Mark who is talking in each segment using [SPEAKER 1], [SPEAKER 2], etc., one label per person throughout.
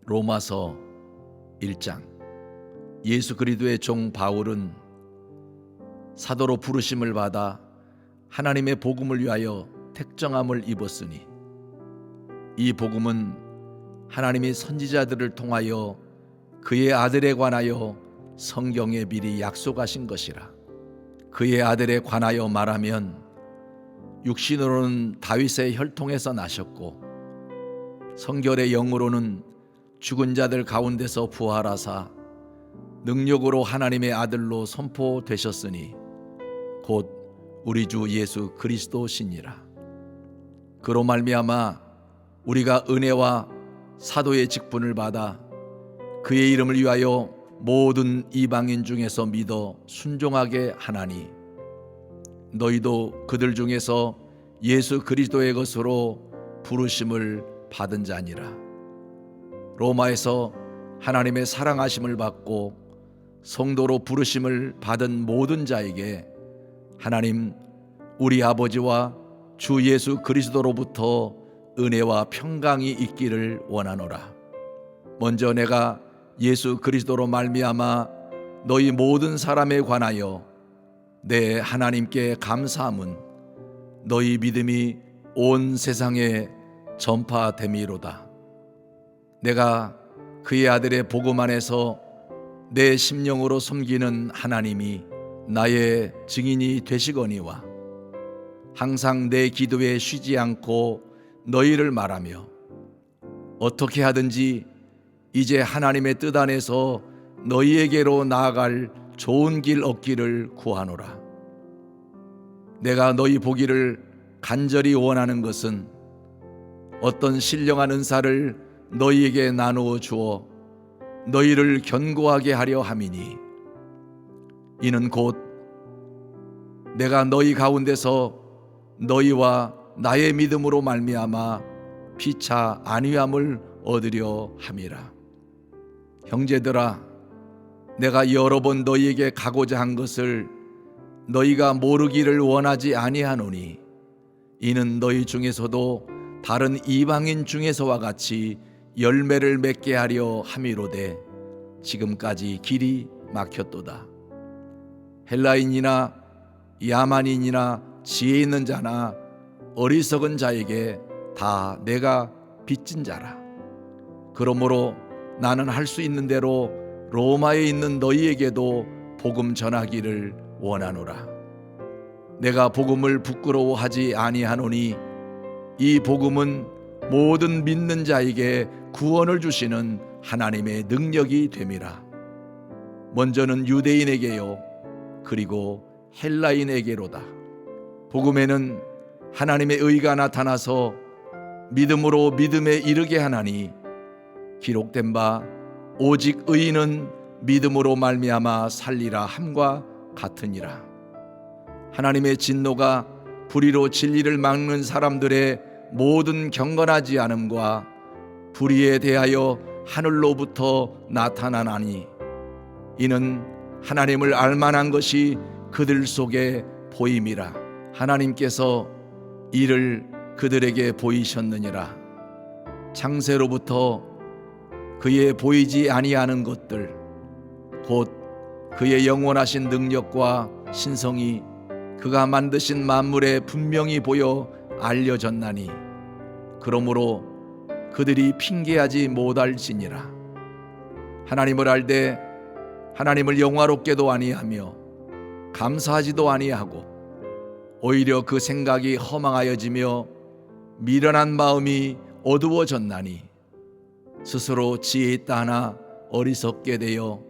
[SPEAKER 1] 로마서 1장. 예수 그리스도의 종 바울은 사도로 부르심을 받아 하나님의 복음을 위하여 택정함을 입었으니 이 복음은 하나님이 선지자들을 통하여 그의 아들에 관하여 성경에 미리 약속하신 것이라. 그의 아들에 관하여 말하면 육신으로는 다윗의 혈통에서 나셨고 성결의 영으로는 죽은 자들 가운데서 부활하사 능력으로 하나님의 아들로 선포되셨으니 곧 우리 주 예수 그리스도시니라. 그로 말미암아 우리가 은혜와 사도의 직분을 받아 그의 이름을 위하여 모든 이방인 중에서 믿어 순종하게 하나니 너희도 그들 중에서 예수 그리스도의 것으로 부르심을 받은 자니라. 로마에서 하나님의 사랑하심을 받고 성도로 부르심을 받은 모든 자에게 하나님 우리 아버지와 주 예수 그리스도로부터 은혜와 평강이 있기를 원하노라. 먼저 내가 예수 그리스도로 말미암아 너희 모든 사람에 관하여 내 하나님께 감사함은 너희 믿음이 온 세상에 전파됨이로다. 내가 그의 아들의 복음 안에서 내 심령으로 섬기는 하나님이 나의 증인이 되시거니와 항상 내 기도에 쉬지 않고 너희를 말하며 어떻게 하든지 이제 하나님의 뜻 안에서 너희에게로 나아갈 좋은 길 얻기를 구하노라. 내가 너희 보기를 간절히 원하는 것은 어떤 신령한 은사를 너희에게 나누어 주어 너희를 견고하게 하려 함이니 이는 곧 내가 너희 가운데서 너희와 나의 믿음으로 말미암아 피차 안위함을 얻으려 함이라. 형제들아, 내가 여러 번 너희에게 가고자 한 것을 너희가 모르기를 원하지 아니하노니 이는 너희 중에서도 다른 이방인 중에서와 같이 열매를 맺게 하려 함이로되 지금까지 길이 막혔도다. 헬라인이나 야만인이나 지혜 있는 자나 어리석은 자에게 다 내가 빚진 자라. 그러므로 나는 할 수 있는 대로 로마에 있는 너희에게도 복음 전하기를 원하노라. 내가 복음을 부끄러워하지 아니하노니 이 복음은 모든 믿는 자에게 구원을 주시는 하나님의 능력이 됨이라. 먼저는 유대인에게요 그리고 헬라인에게로다. 복음에는 하나님의 의가 나타나서 믿음으로 믿음에 이르게 하나니 기록된 바 오직 의인은 믿음으로 말미암아 살리라 함과 같으니라. 하나님의 진노가 불의로 진리를 막는 사람들의 모든 경건하지 않음과 불의에 대하여 하늘로부터 나타나나니 이는 하나님을 알만한 것이 그들 속에 보임이라. 하나님께서 이를 그들에게 보이셨느니라. 창세로부터 그의 보이지 아니하는 것들 곧 그의 영원하신 능력과 신성이 그가 만드신 만물에 분명히 보여 알려졌나니 그러므로 그들이 핑계하지 못할지니라. 하나님을 알되 하나님을 영화롭게도 아니하며 감사하지도 아니하고 오히려 그 생각이 허망하여지며 미련한 마음이 어두워졌나니 스스로 지혜 있다 하나 어리석게 되어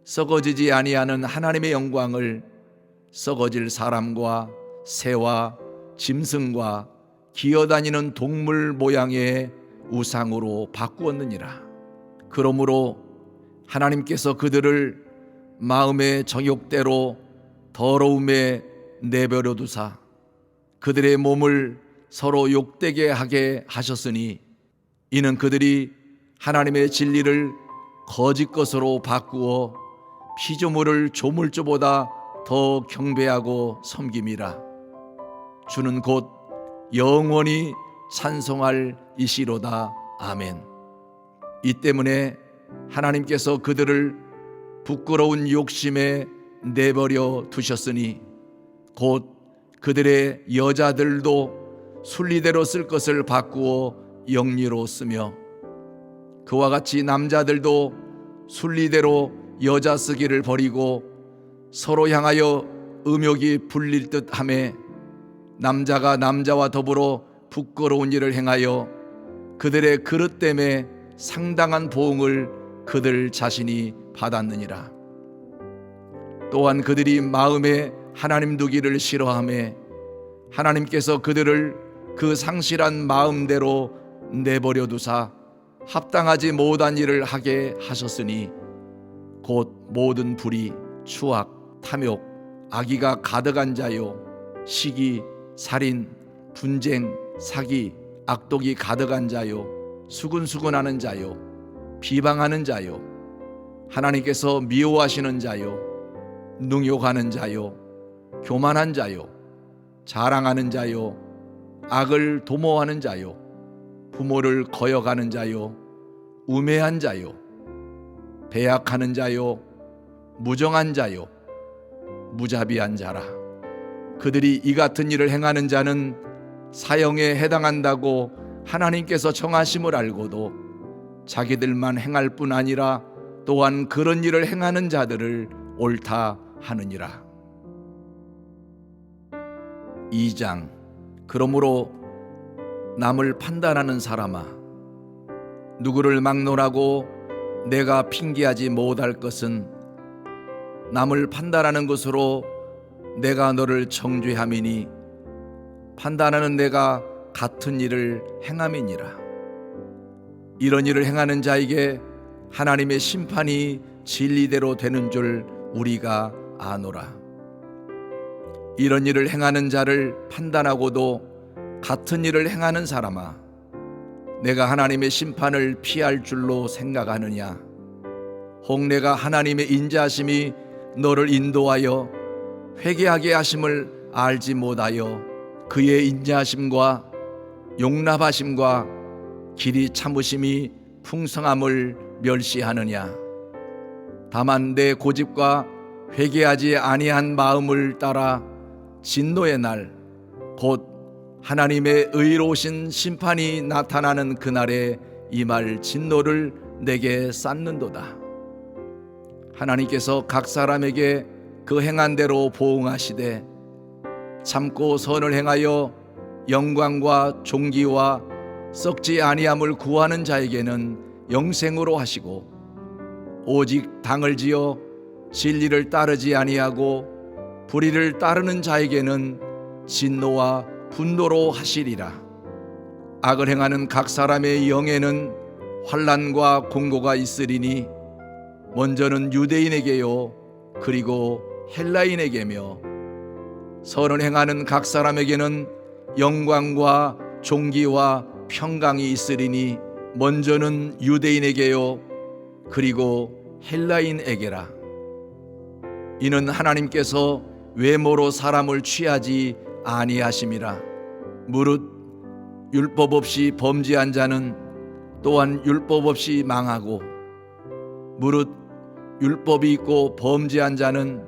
[SPEAKER 1] 썩어지지 아니하는 하나님의 영광을 썩어질 사람과 새와 짐승과 기어다니는 동물 모양의 우상으로 바꾸었느니라. 그러므로 하나님께서 그들을 마음의 정욕대로 더러움에 내버려 두사 그들의 몸을 서로 욕되게 하게 하셨으니 이는 그들이 하나님의 진리를 거짓 것으로 바꾸어 피조물을 조물주보다 더 경배하고 섬김이라. 주는 곧 영원히 찬송할 이시로다. 아멘. 이 때문에 하나님께서 그들을 부끄러운 욕심에 내버려 두셨으니 곧 그들의 여자들도 순리대로 쓸 것을 바꾸어 영리로 쓰며 그와 같이 남자들도 순리대로 여자 쓰기를 버리고 서로 향하여 음욕이 불릴 듯하매 남자가 남자와 더불어 부끄러운 일을 행하여 그들의 그릇 때문에 상당한 보응을 그들 자신이 받았느니라. 또한 그들이 마음에 하나님 두기를 싫어하며 하나님께서 그들을 그 상실한 마음대로 내버려 두사 합당하지 못한 일을 하게 하셨으니 곧 모든 불의, 추악, 탐욕, 악의가 가득한 자요, 시기, 살인, 분쟁, 사기, 악독이 가득한 자요, 수근수근하는 자요, 비방하는 자요, 하나님께서 미워하시는 자요, 능욕하는 자요, 교만한 자요, 자랑하는 자요, 악을 도모하는 자요, 부모를 거역하는 자요, 우매한 자요, 배약하는 자요, 무정한 자요, 무자비한 자라. 그들이 이 같은 일을 행하는 자는 사형에 해당한다고 하나님께서 정하심을 알고도 자기들만 행할 뿐 아니라 또한 그런 일을 행하는 자들을 옳다 하느니라. 2장. 그러므로 남을 판단하는 사람아, 누구를 막론하고 내가 핑계하지 못할 것은 남을 판단하는 것으로 내가 너를 정죄함이니 판단하는 내가 같은 일을 행함이니라. 이런 일을 행하는 자에게 하나님의 심판이 진리대로 되는 줄 우리가 아노라. 이런 일을 행하는 자를 판단하고도 같은 일을 행하는 사람아, 내가 하나님의 심판을 피할 줄로 생각하느냐? 혹 내가 하나님의 인자하심이 너를 인도하여 회개하게 하심을 알지 못하여 그의 인자하심과 용납하심과 길이 참으심이 풍성함을 멸시하느냐? 다만 내 고집과 회개하지 아니한 마음을 따라 진노의 날, 곧 하나님의 의로우신 심판이 나타나는 그날에 임할 진노를 내게 쌓는도다. 하나님께서 각 사람에게 그 행한 대로 보응하시되 참고 선을 행하여 영광과 존귀와 썩지 아니함을 구하는 자에게는 영생으로 하시고 오직 당을 지어 진리를 따르지 아니하고 불의를 따르는 자에게는 진노와 분노로 하시리라. 악을 행하는 각 사람의 영에는 환난과 공고가 있으리니 먼저는 유대인에게요 그리고 헬라인에게며 선을 행하는 각 사람에게는 영광과 존귀와 평강이 있으리니 먼저는 유대인에게요 그리고 헬라인에게라. 이는 하나님께서 외모로 사람을 취하지 아니하심이라. 무릇 율법 없이 범죄한 자는 또한 율법 없이 망하고 무릇 율법이 있고 범죄한 자는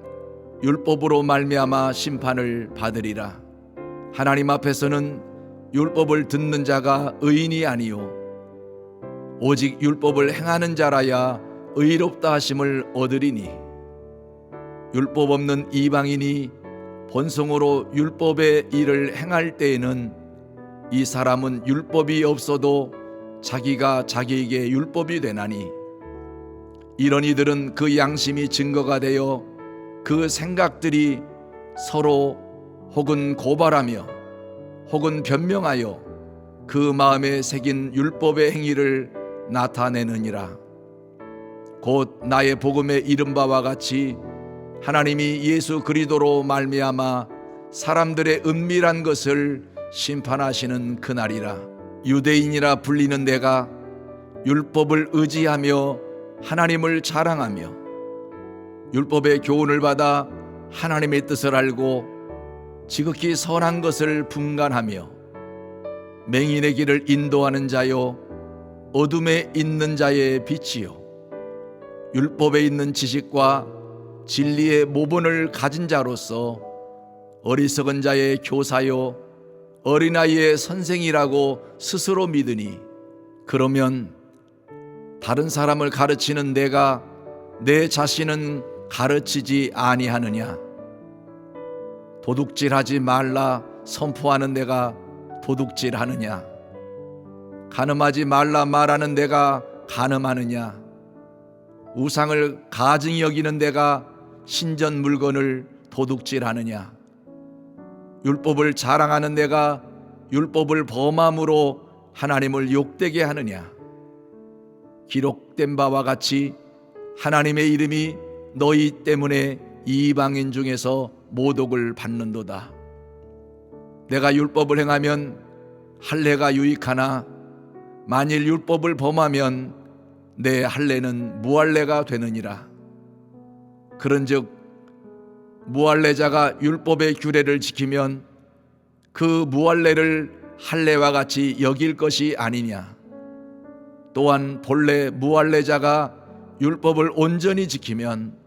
[SPEAKER 1] 율법으로 말미암아 심판을 받으리라. 하나님 앞에서는 율법을 듣는 자가 의인이 아니요 오직 율법을 행하는 자라야 의롭다 하심을 얻으리니 율법 없는 이방인이 본성으로 율법의 일을 행할 때에는 이 사람은 율법이 없어도 자기가 자기에게 율법이 되나니 이런 이들은 그 양심이 증거가 되어 그 생각들이 서로 혹은 고발하며 혹은 변명하여 그 마음에 새긴 율법의 행위를 나타내느니라. 곧 나의 복음에 이른 바와 같이 하나님이 예수 그리스도로 말미암아 사람들의 은밀한 것을 심판하시는 그날이라. 유대인이라 불리는 내가 율법을 의지하며 하나님을 자랑하며 율법의 교훈을 받아 하나님의 뜻을 알고 지극히 선한 것을 분간하며 맹인의 길을 인도하는 자요 어둠에 있는 자의 빛이요 율법에 있는 지식과 진리의 모본을 가진 자로서 어리석은 자의 교사요 어린아이의 선생이라고 스스로 믿으니, 그러면 다른 사람을 가르치는 내가 내 자신은 가르치지 아니하느냐? 도둑질하지 말라 선포하는 내가 도둑질하느냐? 간음하지 말라 말하는 내가 간음하느냐? 우상을 가증히 여기는 내가 신전 물건을 도둑질하느냐? 율법을 자랑하는 내가 율법을 범함으로 하나님을 욕되게 하느냐? 기록된 바와 같이 하나님의 이름이 너희 때문에 이방인 중에서 모독을 받는도다. 내가 율법을 행하면 할례가 유익하나 만일 율법을 범하면 내 할례는 무할례가 되느니라. 그런즉 무할례자가 율법의 규례를 지키면 그 무할례를 할례와 같이 여길 것이 아니냐? 또한 본래 무할례자가 율법을 온전히 지키면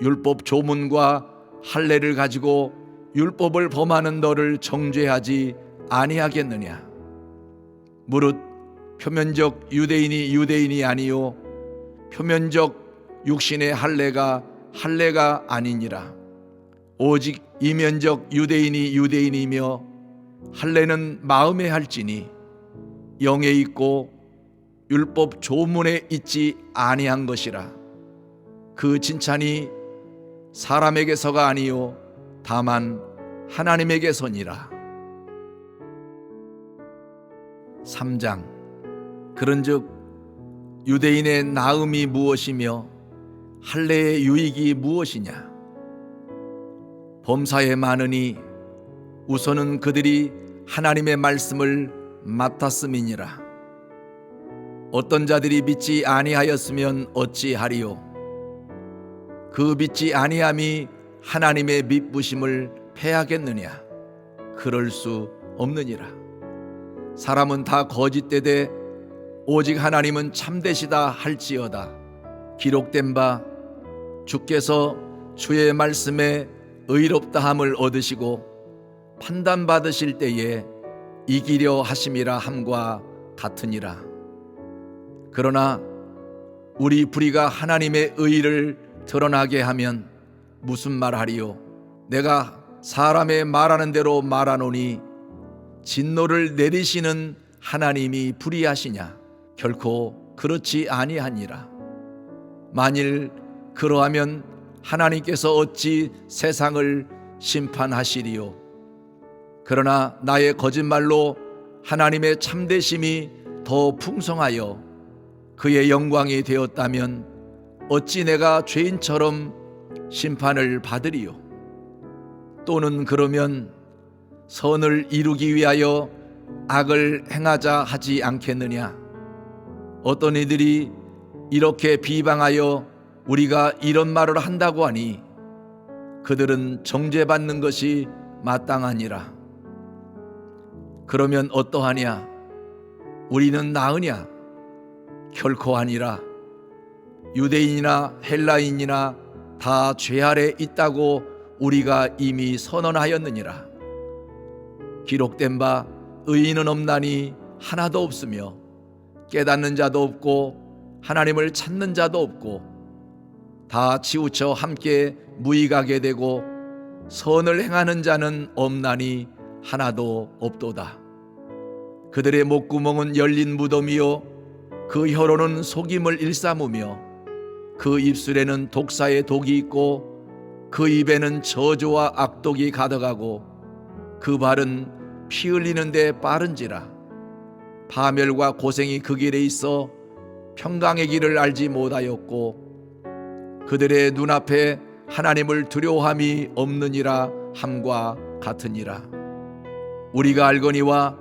[SPEAKER 1] 율법 조문과 할례를 가지고 율법을 범하는 너를 정죄하지 아니하겠느냐? 무릇 표면적 유대인이 유대인이 아니요 표면적 육신의 할례가 할례가 아니니라. 오직 이면적 유대인이 유대인이며 할례는 마음에 할지니 영에 있고 율법 조문에 있지 아니한 것이라. 그 칭찬이 사람에게서가 아니요 다만 하나님에게서니라. 3장. 그런즉 유대인의 나음이 무엇이며 할례의 유익이 무엇이냐? 범사에 많으니 우선은 그들이 하나님의 말씀을 맡았음이니라. 어떤 자들이 믿지 아니하였으면 어찌하리요? 그 믿지 아니함이 하나님의 믿부심을 패하겠느냐? 그럴 수 없느니라. 사람은 다 거짓되되 오직 하나님은 참되시다 할지어다. 기록된 바 주께서 주의 말씀에 의롭다함을 얻으시고 판단받으실 때에 이기려 하심이라 함과 같으니라. 그러나 우리 불의가 하나님의 의를 드러나게 하면 무슨 말하리요? 내가 사람의 말하는 대로 말하노니 진노를 내리시는 하나님이 불의하시냐? 결코 그렇지 아니하니라. 만일 그러하면 하나님께서 어찌 세상을 심판하시리요? 그러나 나의 거짓말로 하나님의 참되심이 더 풍성하여 그의 영광이 되었다면 어찌 내가 죄인처럼 심판을 받으리요? 또는 그러면 선을 이루기 위하여 악을 행하자 하지 않겠느냐? 어떤 이들이 이렇게 비방하여 우리가 이런 말을 한다고 하니 그들은 정죄받는 것이 마땅하니라. 그러면 어떠하냐? 우리는 나으냐? 결코 아니라. 유대인이나 헬라인이나 다 죄 아래 있다고 우리가 이미 선언하였느니라. 기록된 바 의인은 없나니 하나도 없으며 깨닫는 자도 없고 하나님을 찾는 자도 없고 다 치우쳐 함께 무익하게 되고 선을 행하는 자는 없나니 하나도 없도다. 그들의 목구멍은 열린 무덤이요 그 혀로는 속임을 일삼으며 그 입술에는 독사의 독이 있고 그 입에는 저주와 악독이 가득하고 그 발은 피 흘리는 데 빠른지라. 파멸과 고생이 그 길에 있어 평강의 길을 알지 못하였고 그들의 눈앞에 하나님을 두려워함이 없느니라 함과 같으니라. 우리가 알거니와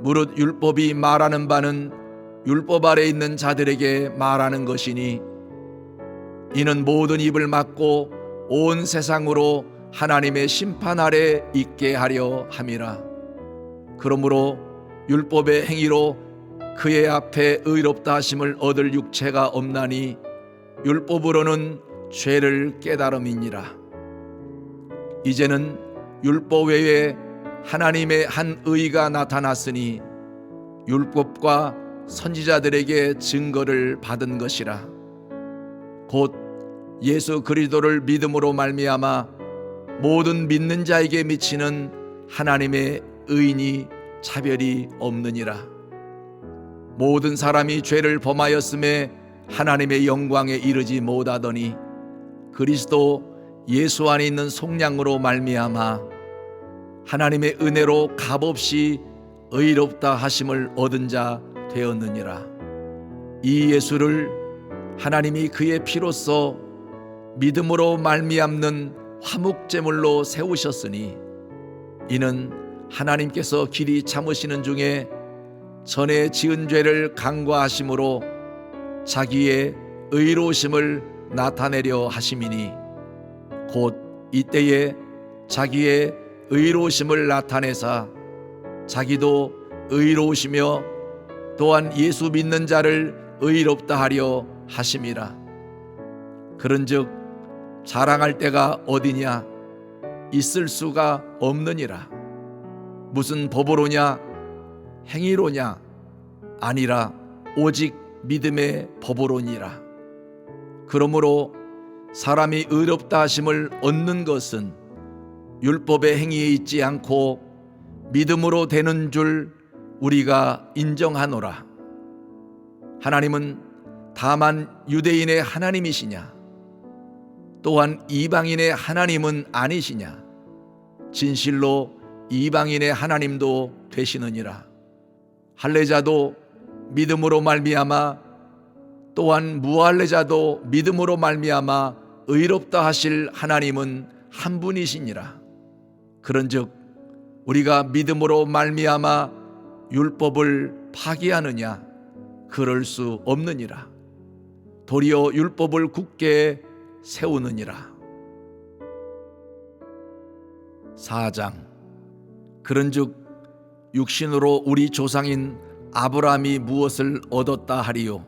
[SPEAKER 1] 무릇 율법이 말하는 바는 율법 아래 있는 자들에게 말하는 것이니 이는 모든 입을 막고 온 세상으로 하나님의 심판 아래 있게 하려 함이라. 그러므로 율법의 행위로 그의 앞에 의롭다 하심을 얻을 육체가 없나니 율법으로는 죄를 깨달음이니라. 이제는 율법 외에 하나님의 한 의가 나타났으니 율법과 선지자들에게 증거를 받은 것이라. 곧 예수 그리스도를 믿음으로 말미암아 모든 믿는 자에게 미치는 하나님의 의인이 차별이 없느니라. 모든 사람이 죄를 범하였음에 하나님의 영광에 이르지 못하더니 그리스도 예수 안에 있는 속량으로 말미암아 하나님의 은혜로 값없이 의롭다 하심을 얻은 자 되었느니라. 이 예수를 하나님이 그의 피로써 믿음으로 말미암는 화목제물로 세우셨으니 이는 하나님께서 길이 참으시는 중에 전에 지은 죄를 간과하심으로 자기의 의로우심을 나타내려 하심이니 곧 이때에 자기의 의로우심을 나타내사 자기도 의로우시며 또한 예수 믿는 자를 의롭다 하려 하심이라. 그런즉 자랑할 때가 어디냐? 있을 수가 없느니라. 무슨 법으로냐? 행위로냐? 아니라 오직 믿음의 법으로니라. 그러므로 사람이 의롭다 하심을 얻는 것은 율법의 행위에 있지 않고 믿음으로 되는 줄 우리가 인정하노라. 하나님은 다만 유대인의 하나님이시냐? 또한 이방인의 하나님은 아니시냐? 진실로 이방인의 하나님도 되시느니라. 할례자도 믿음으로 말미암아 또한 무할례자도 믿음으로 말미암아 의롭다 하실 하나님은 한 분이시니라. 그런즉 우리가 믿음으로 말미암아 율법을 파기하느냐? 그럴 수 없느니라. 도리어 율법을 굳게 세우느니라. 4장. 그런즉 육신으로 우리 조상인 아브라함이 무엇을 얻었다 하리요?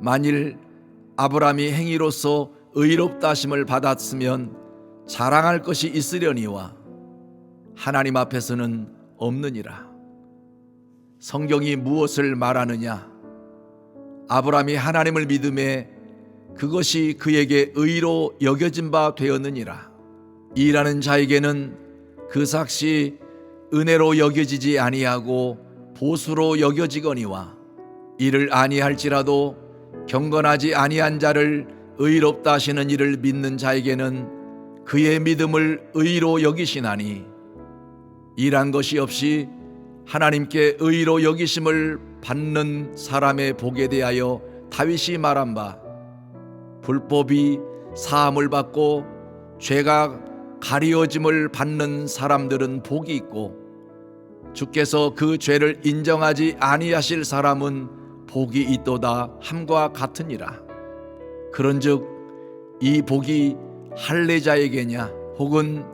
[SPEAKER 1] 만일 아브라함이 행위로서 의롭다 하심을 받았으면 자랑할 것이 있으려니와 하나님 앞에서는 없느니라. 성경이 무엇을 말하느냐? 아브라함이 하나님을 믿음에 그것이 그에게 의로 여겨진 바 되었느니라. 일하는 자에게는 그 삭시 은혜로 여겨지지 아니하고 보수로 여겨지거니와 이를 아니할지라도 경건하지 아니한 자를 의롭다 하시는 이를 믿는 자에게는 그의 믿음을 의로 여기시나니 일한 것이 없이 하나님께 의로 여기심을 받는 사람의 복에 대하여 다윗이 말한 바 불법이 사함을 받고 죄가 가리워짐을 받는 사람들은 복이 있고 주께서 그 죄를 인정하지 아니하실 사람은 복이 있도다 함과 같으니라. 그런즉 이 복이 할례자에게냐 혹은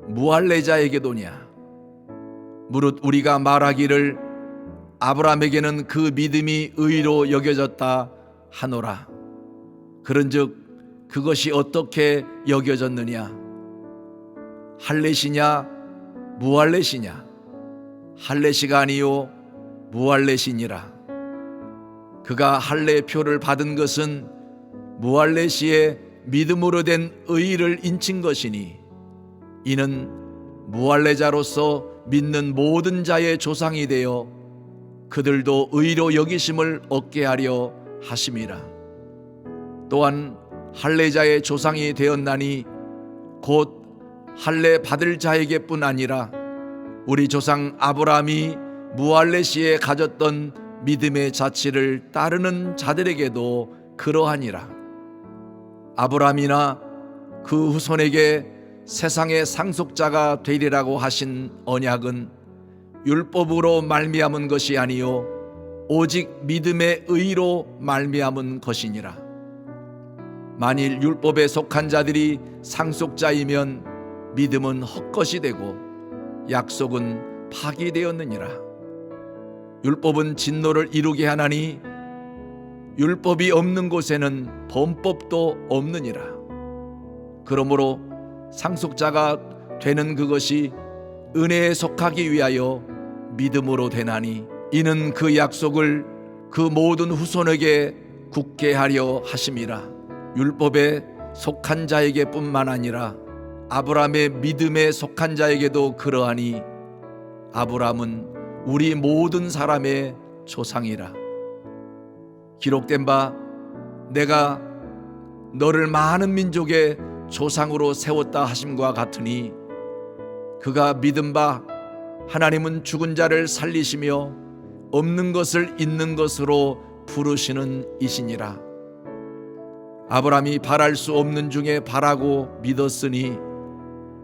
[SPEAKER 1] 무할례자에게도냐? 무릇 우리가 말하기를 아브라함에게는 그 믿음이 의로 여겨졌다 하노라. 그런즉 그것이 어떻게 여겨졌느냐? 할례시냐 무할례시냐? 할례시가 아니요 무할례시니라. 그가 할례표를 받은 것은 무할례시의 믿음으로 된 의를 인친 것이니 이는 무할례자로서 믿는 모든 자의 조상이 되어 그들도 의로 여기심을 얻게 하려 하심이라. 또한 할례자의 조상이 되었나니 곧 할례 받을 자에게뿐 아니라 우리 조상 아브라함이 무할례시에 가졌던 믿음의 자취를 따르는 자들에게도 그러하니라. 아브라함이나 그 후손에게 세상의 상속자가 되리라고 하신 언약은 율법으로 말미암은 것이 아니요 오직 믿음의 의로 말미암은 것이니라. 만일 율법에 속한 자들이 상속자이면 믿음은 헛것이 되고 약속은 파기되었느니라. 율법은 진노를 이루게 하나니 율법이 없는 곳에는 범법도 없느니라. 그러므로 상속자가 되는 그것이 은혜에 속하기 위하여 믿음으로 되나니 이는 그 약속을 그 모든 후손에게 굳게 하려 하심이라. 율법에 속한 자에게 뿐만 아니라 아브라함의 믿음에 속한 자에게도 그러하니 아브라함은 우리 모든 사람의 조상이라. 기록된 바 내가 너를 많은 민족의 조상으로 세웠다 하심과 같으니 그가 믿은 바 하나님은 죽은 자를 살리시며 없는 것을 있는 것으로 부르시는 이시니라. 아브라함이 바랄 수 없는 중에 바라고 믿었으니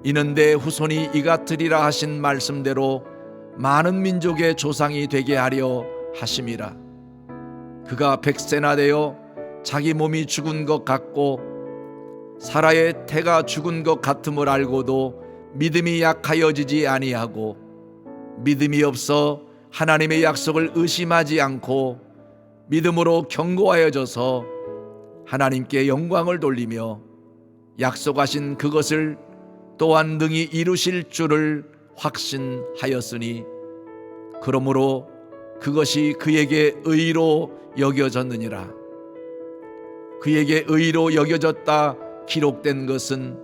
[SPEAKER 1] 이는 내 후손이 이같으리라 하신 말씀대로 많은 민족의 조상이 되게 하려 하심이라. 그가 100세나 되어 자기 몸이 죽은 것 같고 사라의 태가 죽은 것 같음을 알고도 믿음이 약하여지지 아니하고 믿음이 없어 하나님의 약속을 의심하지 않고 믿음으로 견고하여져서 하나님께 영광을 돌리며 약속하신 그것을 또한 능히 이루실 줄을 확신하였으니 그러므로 그것이 그에게 의로 여겨졌느니라. 그에게 의로 여겨졌다 기록된 것은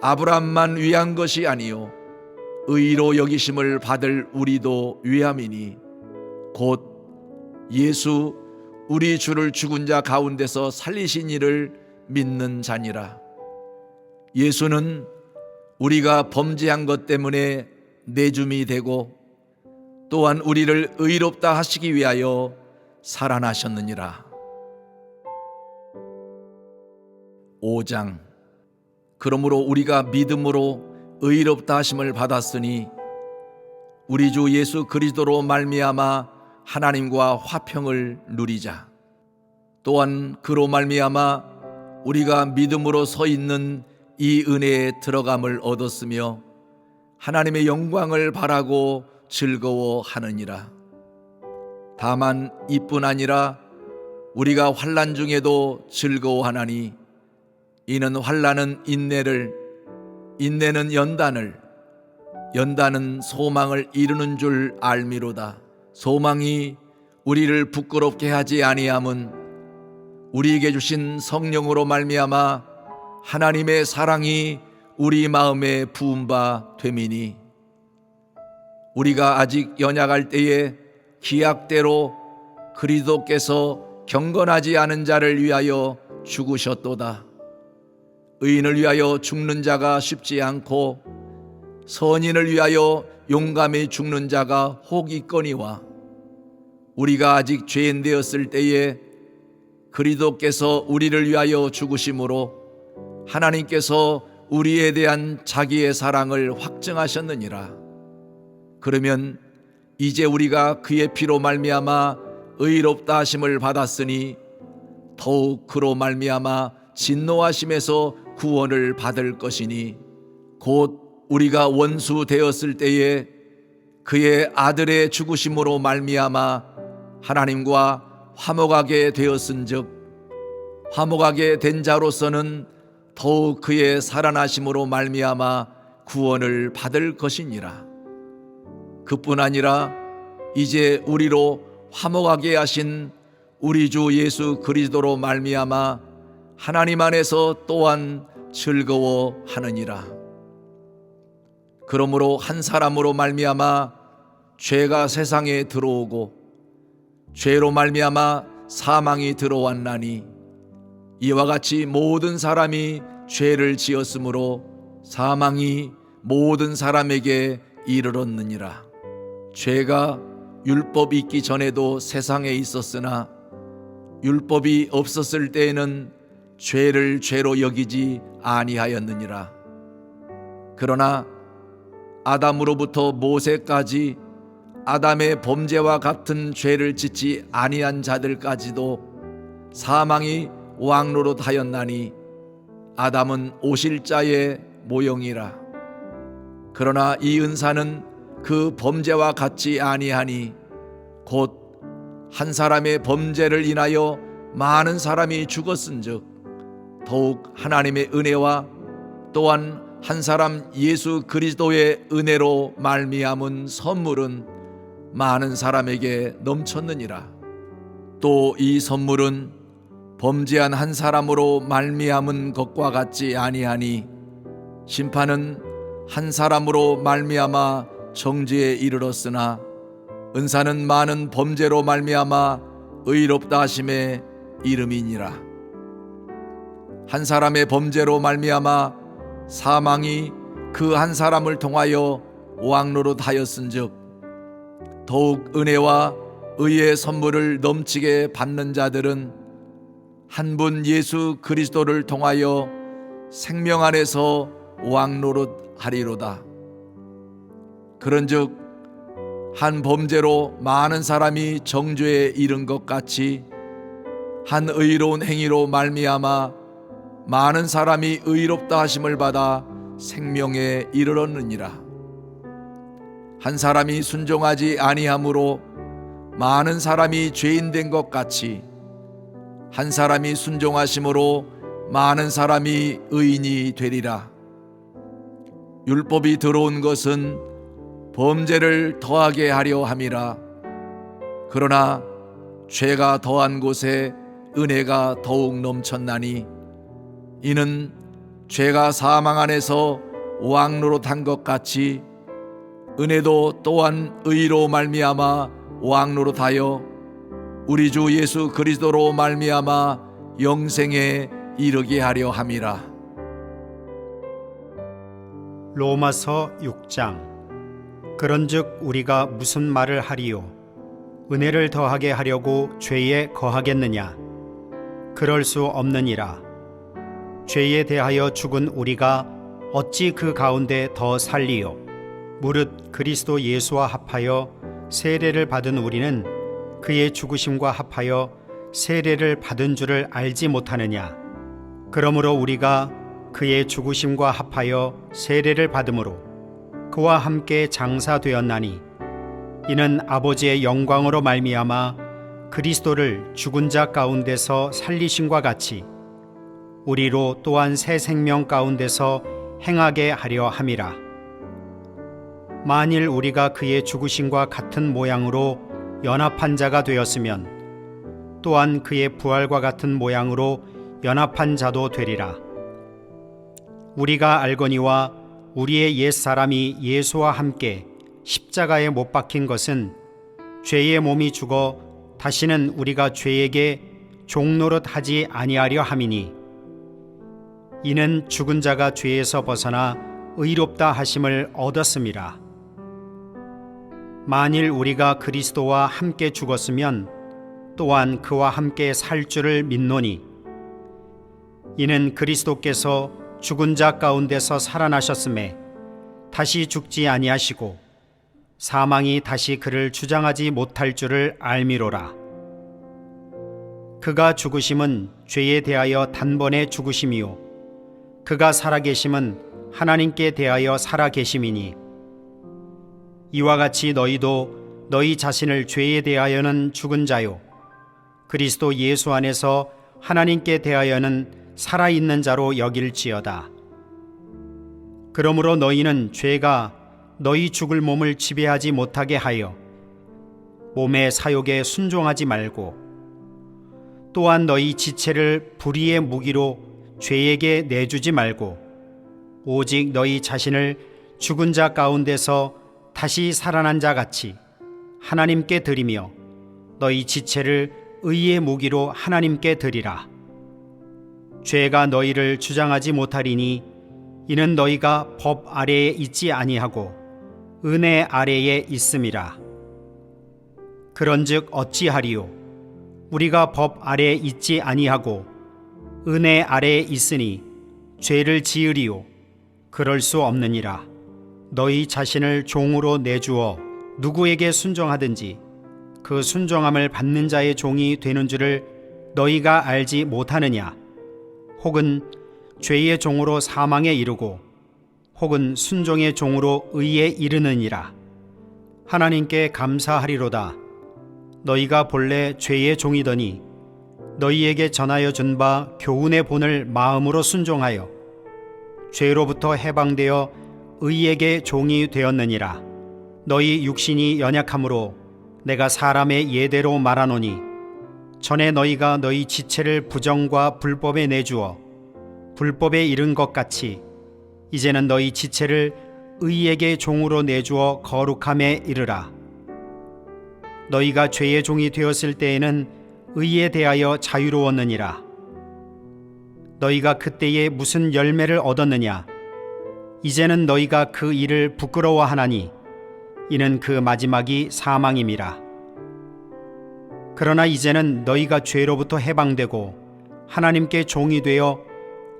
[SPEAKER 1] 아브라함만 위한 것이 아니요 의로 여기심을 받을 우리도 위함이니 곧 예수 우리 주를 죽은 자 가운데서 살리신 이를 믿는 자니라. 예수는 우리가 범죄한 것 때문에 내줌이 되고 또한 우리를 의롭다 하시기 위하여 살아나셨느니라. 5장. 그러므로 우리가 믿음으로 의롭다 하심을 받았으니 우리 주 예수 그리스도로 말미암아 하나님과 화평을 누리자. 또한 그로 말미암아 우리가 믿음으로 서 있는 이 은혜에 들어감을 얻었으며 하나님의 영광을 바라고 즐거워하느니라. 다만 이뿐 아니라 우리가 환난 중에도 즐거워하나니 이는 환난은 인내를, 인내는 연단을, 연단은 소망을 이루는 줄 알미로다. 소망이 우리를 부끄럽게 하지 아니함은 우리에게 주신 성령으로 말미암아 하나님의 사랑이 우리 마음에 부은 바 됨이니 우리가 아직 연약할 때에 기약대로 그리스도께서 경건하지 않은 자를 위하여 죽으셨도다. 의인을 위하여 죽는 자가 쉽지 않고 선인을 위하여 용감히 죽는 자가 혹 있거니와 우리가 아직 죄인 되었을 때에 그리스도께서 우리를 위하여 죽으심으로 하나님께서 우리에 대한 자기의 사랑을 확증하셨느니라. 그러면 이제 우리가 그의 피로 말미암아 의롭다 하심을 받았으니 더욱 그로 말미암아 진노하심에서 구원을 받을 것이니 곧 우리가 원수 되었을 때에 그의 아들의 죽으심으로 말미암아 하나님과 화목하게 되었은즉 화목하게 된 자로서는 더욱 그의 살아나심으로 말미암아 구원을 받을 것이니라. 그뿐 아니라 이제 우리로 화목하게 하신 우리 주 예수 그리스도로 말미암아 하나님 안에서 또한 즐거워하느니라. 그러므로 한 사람으로 말미암아 죄가 세상에 들어오고 죄로 말미암아 사망이 들어왔나니 이와 같이 모든 사람이 죄를 지었으므로 사망이 모든 사람에게 이르렀느니라. 죄가 율법이 있기 전에도 세상에 있었으나 율법이 없었을 때에는 죄를 죄로 여기지 아니하였느니라. 그러나 아담으로부터 모세까지 아담의 범죄와 같은 죄를 짓지 아니한 자들까지도 사망이 왕노릇하였나니 아담은 오실 자의 모형이라. 그러나 이 은사는 그 범죄와 같지 아니하니 곧 한 사람의 범죄를 인하여 많은 사람이 죽었은즉 더욱 하나님의 은혜와 또한 한 사람 예수 그리스도의 은혜로 말미암은 선물은 많은 사람에게 넘쳤느니라. 또 이 선물은 범죄한 한 사람으로 말미암은 것과 같지 아니하니 심판은 한 사람으로 말미암아 정죄에 이르렀으나 은사는 많은 범죄로 말미암아 의롭다 하심의 이름이니라. 한 사람의 범죄로 말미암아 사망이 그 한 사람을 통하여 왕노릇하였은즉 더욱 은혜와 의의 선물을 넘치게 받는 자들은 한 분 예수 그리스도를 통하여 생명 안에서 왕노릇하리로다. 그런즉 한 범죄로 많은 사람이 정죄에 이른 것 같이 한 의로운 행위로 말미암아 많은 사람이 의롭다 하심을 받아 생명에 이르렀느니라. 한 사람이 순종하지 아니함으로 많은 사람이 죄인 된 것 같이 한 사람이 순종하심으로 많은 사람이 의인이 되리라. 율법이 들어온 것은 범죄를 더하게 하려 함이라. 그러나 죄가 더한 곳에 은혜가 더욱 넘쳤나니 이는 죄가 사망 안에서 왕노릇한 것 같이 은혜도 또한 의로 말미암아 왕노릇하여 우리 주 예수 그리스도로 말미암아 영생에 이르게 하려 함이라.
[SPEAKER 2] 로마서 6장. 그런즉 우리가 무슨 말을 하리요? 은혜를 더하게 하려고 죄에 거하겠느냐? 그럴 수 없느니라. 죄에 대하여 죽은 우리가 어찌 그 가운데 더 살리요? 무릇 그리스도 예수와 합하여 세례를 받은 우리는 그의 죽으심과 합하여 세례를 받은 줄을 알지 못하느냐? 그러므로 우리가 그의 죽으심과 합하여 세례를 받음으로 그와 함께 장사되었나니 이는 아버지의 영광으로 말미암아 그리스도를 죽은 자 가운데서 살리심과 같이 우리로 또한 새 생명 가운데서 행하게 하려 함이라. 만일 우리가 그의 죽으심과 같은 모양으로 연합한 자가 되었으면 또한 그의 부활과 같은 모양으로 연합한 자도 되리라. 우리가 알거니와 우리의 옛 사람이 예수와 함께 십자가에 못 박힌 것은 죄의 몸이 죽어 다시는 우리가 죄에게 종노릇하지 아니하려 함이니 이는 죽은 자가 죄에서 벗어나 의롭다 하심을 얻었음이라. 만일 우리가 그리스도와 함께 죽었으면 또한 그와 함께 살 줄을 믿노니 이는 그리스도께서 죽은 자 가운데서 살아나셨음에 다시 죽지 아니하시고 사망이 다시 그를 주장하지 못할 줄을 알미로라. 그가 죽으심은 죄에 대하여 단번에 죽으심이요 그가 살아계심은 하나님께 대하여 살아계심이니 이와 같이 너희도 너희 자신을 죄에 대하여는 죽은 자요 그리스도 예수 안에서 하나님께 대하여는 살아있는 자로 여길지어다. 그러므로 너희는 죄가 너희 죽을 몸을 지배하지 못하게 하여 몸의 사욕에 순종하지 말고 또한 너희 지체를 불의의 무기로 죄에게 내주지 말고 오직 너희 자신을 죽은 자 가운데서 다시 살아난 자 같이 하나님께 드리며 너희 지체를 의의 무기로 하나님께 드리라. 죄가 너희를 주장하지 못하리니 이는 너희가 법 아래에 있지 아니하고 은혜 아래에 있음이라. 그런즉 어찌하리요? 우리가 법 아래에 있지 아니하고 은혜 아래에 있으니 죄를 지으리요? 그럴 수 없느니라. 너희 자신을 종으로 내주어 누구에게 순종하든지 그 순종함을 받는 자의 종이 되는 줄을 너희가 알지 못하느냐? 혹은 죄의 종으로 사망에 이르고 혹은 순종의 종으로 의에 이르느니라. 하나님께 감사하리로다. 너희가 본래 죄의 종이더니 너희에게 전하여 준 바 교훈의 본을 마음으로 순종하여 죄로부터 해방되어 의에게 종이 되었느니라. 너희 육신이 연약함으로 내가 사람의 예대로 말하노니 전에 너희가 너희 지체를 부정과 불법에 내주어 불법에 이른 것 같이 이제는 너희 지체를 의에게 종으로 내주어 거룩함에 이르라. 너희가 죄의 종이 되었을 때에는 의에 대하여 자유로웠느니라. 너희가 그때에 무슨 열매를 얻었느냐? 이제는 너희가 그 일을 부끄러워하나니 이는 그 마지막이 사망임이라. 그러나 이제는 너희가 죄로부터 해방되고 하나님께 종이 되어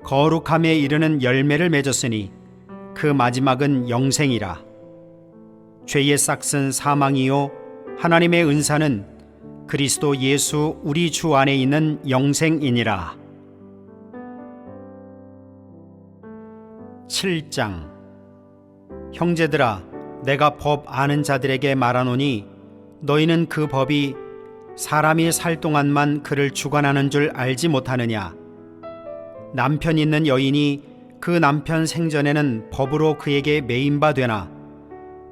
[SPEAKER 2] 거룩함에 이르는 열매를 맺었으니 그 마지막은 영생이라. 죄의 싹은 사망이요 하나님의 은사는 그리스도 예수 우리 주 안에 있는 영생이니라. 7장. 형제들아, 내가 법 아는 자들에게 말하노니 너희는 그 법이 사람이 살 동안만 그를 주관하는 줄 알지 못하느냐? 남편 있는 여인이 그 남편 생전에는 법으로 그에게 매인바 되나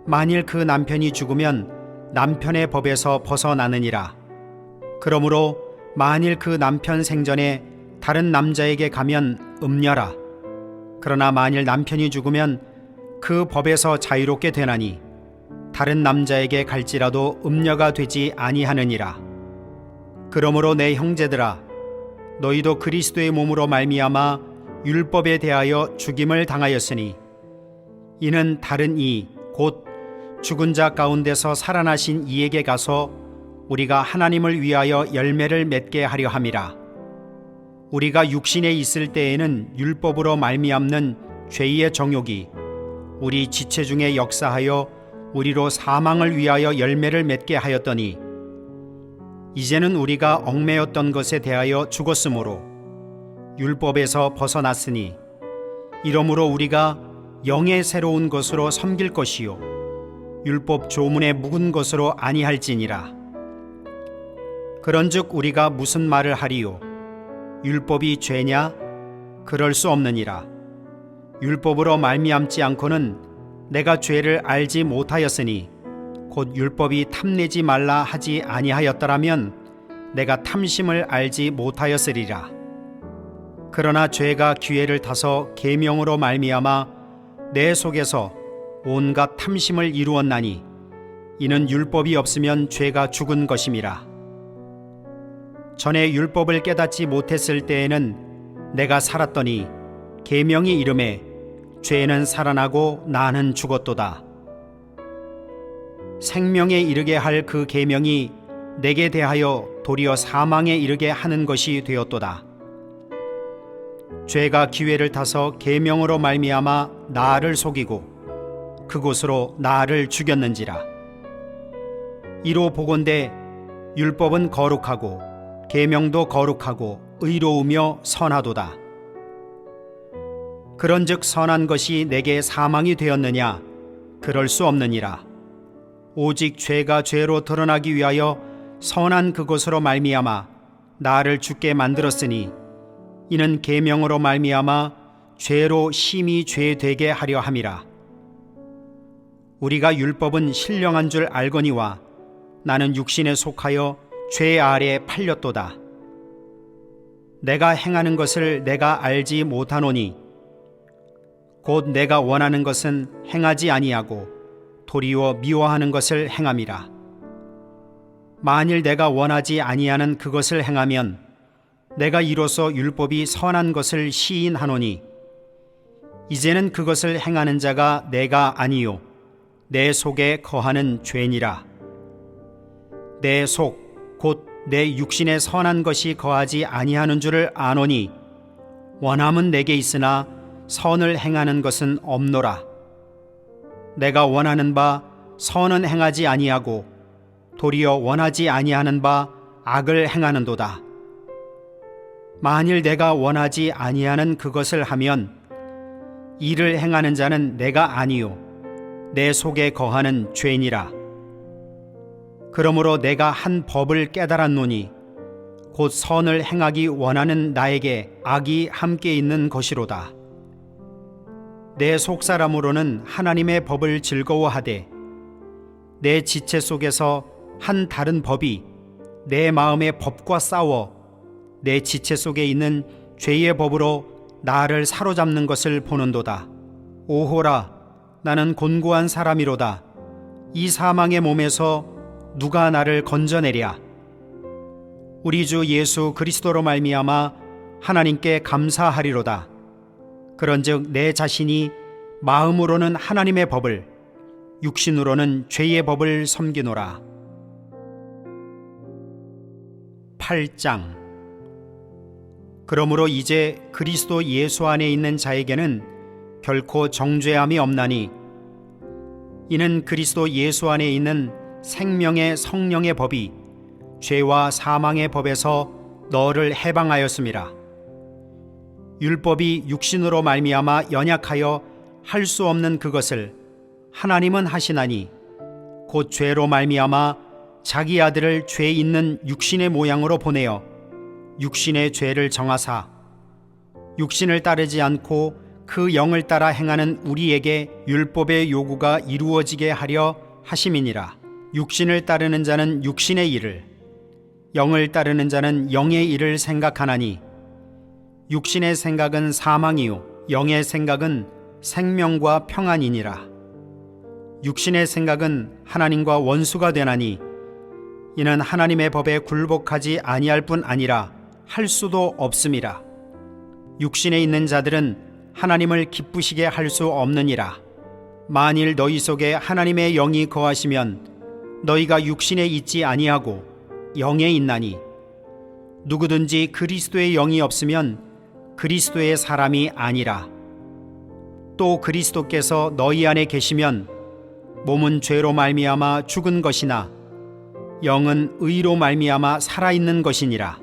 [SPEAKER 2] 만일 그 남편이 죽으면 남편의 법에서 벗어나느니라. 그러므로 만일 그 남편 생전에 다른 남자에게 가면 음녀라. 그러나 만일 남편이 죽으면 그 법에서 자유롭게 되나니 다른 남자에게 갈지라도 음녀가 되지 아니하느니라. 그러므로 내 형제들아, 너희도 그리스도의 몸으로 말미암아 율법에 대하여 죽임을 당하였으니 이는 다른 이 곧 죽은 자 가운데서 살아나신 이에게 가서 우리가 하나님을 위하여 열매를 맺게 하려 함이라. 우리가 육신에 있을 때에는 율법으로 말미암는 죄의 정욕이 우리 지체 중에 역사하여 우리로 사망을 위하여 열매를 맺게 하였더니 이제는 우리가 얽매였던 것에 대하여 죽었으므로 율법에서 벗어났으니 이러므로 우리가 영의 새로운 것으로 섬길 것이요 율법 조문에 묵은 것으로 아니할지니라. 그런즉 우리가 무슨 말을 하리요? 율법이 죄냐? 그럴 수 없느니라. 율법으로 말미암지 않고는 내가 죄를 알지 못하였으니 곧 율법이 탐내지 말라 하지 아니하였더라면 내가 탐심을 알지 못하였으리라. 그러나 죄가 기회를 타서 계명으로 말미암아 내 속에서 온갖 탐심을 이루었나니 이는 율법이 없으면 죄가 죽은 것임이라. 전에 율법을 깨닫지 못했을 때에는 내가 살았더니 계명이 이름에 죄는 살아나고 나는 죽었도다. 생명에 이르게 할 그 계명이 내게 대하여 도리어 사망에 이르게 하는 것이 되었도다. 죄가 기회를 타서 계명으로 말미암아 나를 속이고 그곳으로 나를 죽였는지라. 이로 보건대 율법은 거룩하고 계명도 거룩하고 의로우며 선하도다. 그런즉 선한 것이 내게 사망이 되었느냐? 그럴 수 없느니라. 오직 죄가 죄로 드러나기 위하여 선한 그것으로 말미암아 나를 죽게 만들었으니 이는 계명으로 말미암아 죄로 심히 죄되게 하려 함이라. 우리가 율법은 신령한 줄 알거니와 나는 육신에 속하여 죄 아래 팔렸도다. 내가 행하는 것을 내가 알지 못하노니 곧 내가 원하는 것은 행하지 아니하고 도리어 미워하는 것을 행함이라. 만일 내가 원하지 아니하는 그것을 행하면 내가 이로써 율법이 선한 것을 시인하노니 이제는 그것을 행하는 자가 내가 아니요 내 속에 거하는 죄니라. 내 속 곧 내 육신에 선한 것이 거하지 아니하는 줄을 아노니 원함은 내게 있으나 선을 행하는 것은 없노라. 내가 원하는 바 선은 행하지 아니하고 도리어 원하지 아니하는 바 악을 행하는도다. 만일 내가 원하지 아니하는 그것을 하면 이를 행하는 자는 내가 아니요 내 속에 거하는 죄니라. 그러므로 내가 한 법을 깨달았노니 곧 선을 행하기 원하는 나에게 악이 함께 있는 것이로다. 내 속사람으로는 하나님의 법을 즐거워하되 내 지체 속에서 한 다른 법이 내 마음의 법과 싸워 내 지체 속에 있는 죄의 법으로 나를 사로잡는 것을 보는도다. 오호라, 나는 곤고한 사람이로다. 이 사망의 몸에서 누가 나를 건져내랴. 우리 주 예수 그리스도로 말미암아 하나님께 감사하리로다. 그런즉 내 자신이 마음으로는 하나님의 법을, 육신으로는 죄의 법을 섬기노라. 8장. 그러므로 이제 그리스도 예수 안에 있는 자에게는 결코 정죄함이 없나니, 이는 그리스도 예수 안에 있는 생명의 성령의 법이 죄와 사망의 법에서 너를 해방하였음이라. 율법이 육신으로 말미암아 연약하여 할 수 없는 그것을 하나님은 하시나니, 곧 죄로 말미암아 자기 아들을 죄 있는 육신의 모양으로 보내어 육신의 죄를 정하사 육신을 따르지 않고 그 영을 따라 행하는 우리에게 율법의 요구가 이루어지게 하려 하심이니라. 육신을 따르는 자는 육신의 일을, 영을 따르는 자는 영의 일을 생각하나니, 육신의 생각은 사망이요 영의 생각은 생명과 평안이니라. 육신의 생각은 하나님과 원수가 되나니, 이는 하나님의 법에 굴복하지 아니할 뿐 아니라 할 수도 없음이라. 육신에 있는 자들은 하나님을 기쁘시게 할 수 없느니라. 만일 너희 속에 하나님의 영이 거하시면 너희가 육신에 있지 아니하고 영에 있나니, 누구든지 그리스도의 영이 없으면 그리스도의 사람이 아니라. 또 그리스도께서 너희 안에 계시면 몸은 죄로 말미암아 죽은 것이나 영은 의로 말미암아 살아있는 것이니라.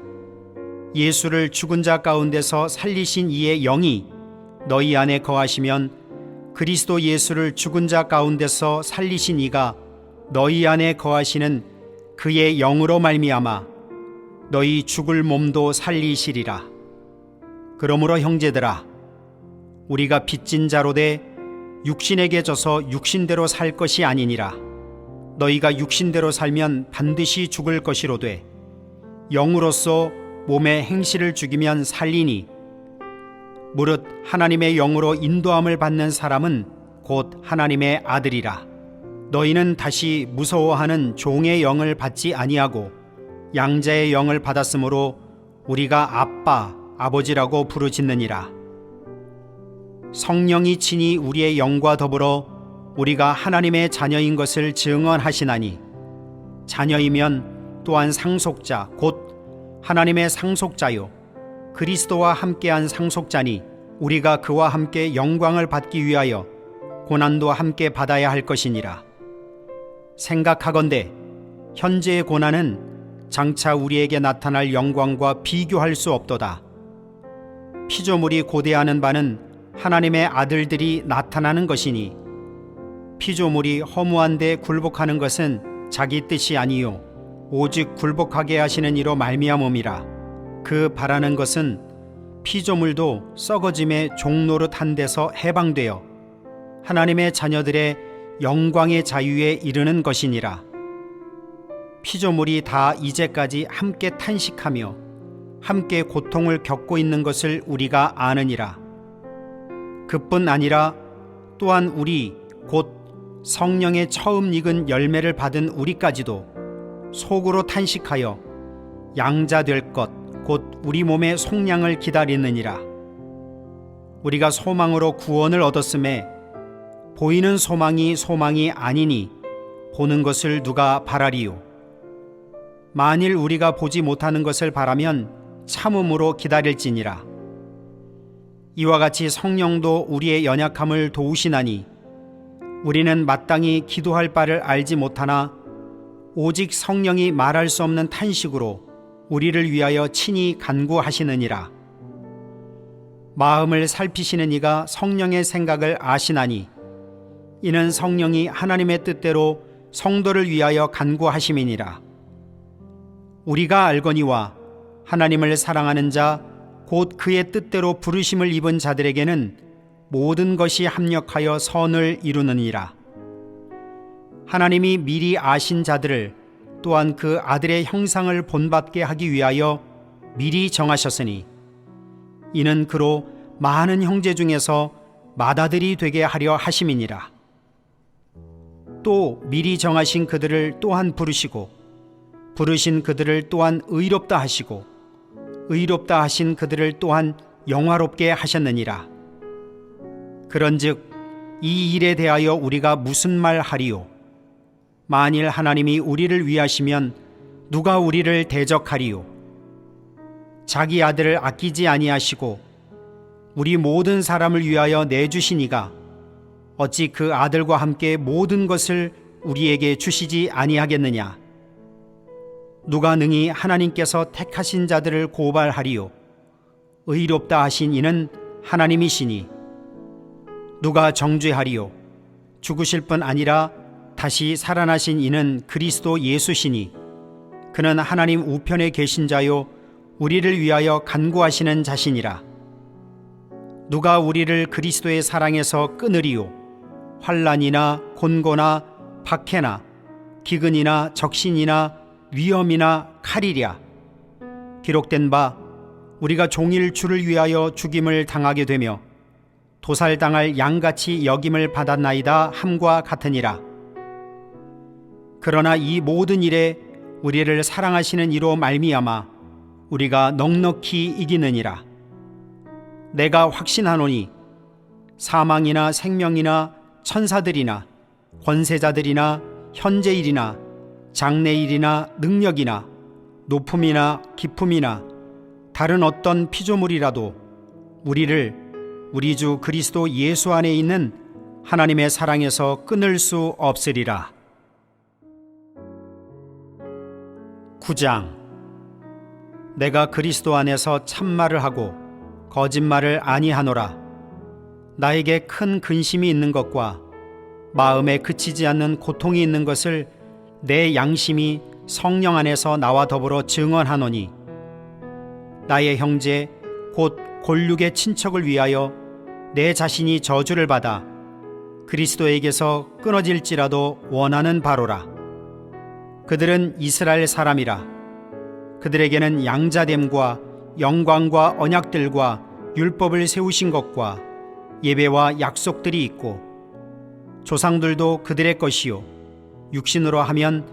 [SPEAKER 2] 예수를 죽은 자 가운데서 살리신 이의 영이 너희 안에 거하시면 그리스도 예수를 죽은 자 가운데서 살리신 이가 너희 안에 거하시는 그의 영으로 말미암아 너희 죽을 몸도 살리시리라. 그러므로 형제들아, 우리가 빚진 자로 돼 육신에게 져서 육신대로 살 것이 아니니라. 너희가 육신대로 살면 반드시 죽을 것이로되 영으로서 몸의 행실을 죽이면 살리니, 무릇 하나님의 영으로 인도함을 받는 사람은 곧 하나님의 아들이라. 너희는 다시 무서워하는 종의 영을 받지 아니하고 양자의 영을 받았으므로 우리가 아빠, 아버지라고 부르짖느니라. 성령이 친히 우리의 영과 더불어 우리가 하나님의 자녀인 것을 증언하시나니, 자녀이면 또한 상속자 곧 하나님의 상속자요 그리스도와 함께한 상속자니, 우리가 그와 함께 영광을 받기 위하여 고난도 함께 받아야 할 것이니라. 생각하건대 현재의 고난은 장차 우리에게 나타날 영광과 비교할 수 없도다. 피조물이 고대하는 바는 하나님의 아들들이 나타나는 것이니, 피조물이 허무한 데 굴복하는 것은 자기 뜻이 아니요 오직 굴복하게 하시는 이로 말미암음이라. 그 바라는 것은 피조물도 썩어짐의 종노릇한 데서 해방되어 하나님의 자녀들의 영광의 자유에 이르는 것이니라. 피조물이 다 이제까지 함께 탄식하며 함께 고통을 겪고 있는 것을 우리가 아느니라. 그뿐 아니라 또한 우리 곧 성령의 처음 익은 열매를 받은 우리까지도 속으로 탄식하여 양자 될 것 곧 우리 몸의 속량을 기다리느니라. 우리가 소망으로 구원을 얻었음에 보이는 소망이 아니니 보는 것을 누가 바라리요. 만일 우리가 보지 못하는 것을 바라면 참음으로 기다릴지니라. 이와 같이 성령도 우리의 연약함을 도우시나니, 우리는 마땅히 기도할 바를 알지 못하나 오직 성령이 말할 수 없는 탄식으로 우리를 위하여 친히 간구하시느니라. 마음을 살피시는 이가 성령의 생각을 아시나니, 이는 성령이 하나님의 뜻대로 성도를 위하여 간구하심이니라. 우리가 알거니와 하나님을 사랑하는 자 곧 그의 뜻대로 부르심을 입은 자들에게는 모든 것이 합력하여 선을 이루느니라. 하나님이 미리 아신 자들을 또한 그 아들의 형상을 본받게 하기 위하여 미리 정하셨으니 이는 그로 많은 형제 중에서 맏아들이 되게 하려 하심이니라. 또 미리 정하신 그들을 또한 부르시고 부르신 그들을 또한 의롭다 하시고 의롭다 하신 그들을 또한 영화롭게 하셨느니라. 그런즉 이 일에 대하여 우리가 무슨 말 하리요? 만일 하나님이 우리를 위하시면 누가 우리를 대적하리요? 자기 아들을 아끼지 아니하시고 우리 모든 사람을 위하여 내주신 이가 어찌 그 아들과 함께 모든 것을 우리에게 주시지 아니하겠느냐? 누가 능히 하나님께서 택하신 자들을 고발하리요? 의롭다 하신 이는 하나님이시니 누가 정죄하리요? 죽으실 뿐 아니라 다시 살아나신 이는 그리스도 예수시니 그는 하나님 우편에 계신 자요 우리를 위하여 간구하시는 자시니라. 누가 우리를 그리스도의 사랑에서 끊으리요? 환난이나 곤고나 박해나 기근이나 적신이나 위험이나 칼이랴. 기록된 바 우리가 종일 주를 위하여 죽임을 당하게 되며 도살당할 양같이 여김을 받았나이다 함과 같으니라. 그러나 이 모든 일에 우리를 사랑하시는 이로 말미암아 우리가 넉넉히 이기느니라. 내가 확신하노니 사망이나 생명이나 천사들이나 권세자들이나 현재일이나 장래일이나 능력이나 높음이나 깊음이나 다른 어떤 피조물이라도 우리를 우리 주 그리스도 예수 안에 있는 하나님의 사랑에서 끊을 수 없으리라. 9장. 내가 그리스도 안에서 참말을 하고 거짓말을 아니하노라. 나에게 큰 근심이 있는 것과 마음에 그치지 않는 고통이 있는 것을 내 양심이 성령 안에서 나와 더불어 증언하노니 나의 형제 곧 골육의 친척을 위하여 내 자신이 저주를 받아 그리스도에게서 끊어질지라도 원하는 바로라. 그들은 이스라엘 사람이라. 그들에게는 양자됨과 영광과 언약들과 율법을 세우신 것과 예배와 약속들이 있고 조상들도 그들의 것이요 육신으로 하면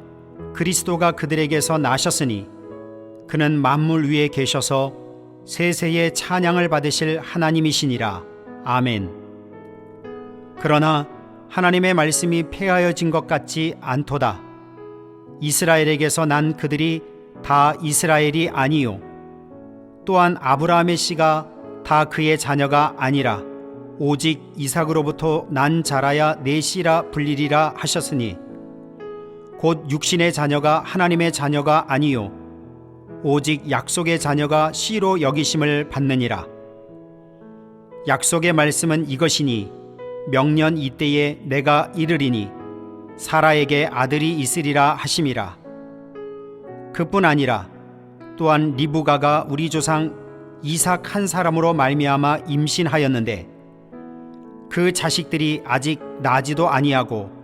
[SPEAKER 2] 그리스도가 그들에게서 나셨으니 그는 만물 위에 계셔서 세세의 찬양을 받으실 하나님이시니라. 아멘. 그러나 하나님의 말씀이 폐하여진 것 같지 않도다. 이스라엘에게서 난 그들이 다 이스라엘이 아니요 또한 아브라함의 씨가 다 그의 자녀가 아니라 오직 이삭으로부터 난 자라야 내 씨라 불리리라 하셨으니 곧 육신의 자녀가 하나님의 자녀가 아니요 오직 약속의 자녀가 씨로 여기심을 받느니라. 약속의 말씀은 이것이니 명년 이때에 내가 이르리니 사라에게 아들이 있으리라 하심이라. 그뿐 아니라 또한 리브가가 우리 조상 이삭 한 사람으로 말미암아 임신하였는데 그 자식들이 아직 나지도 아니하고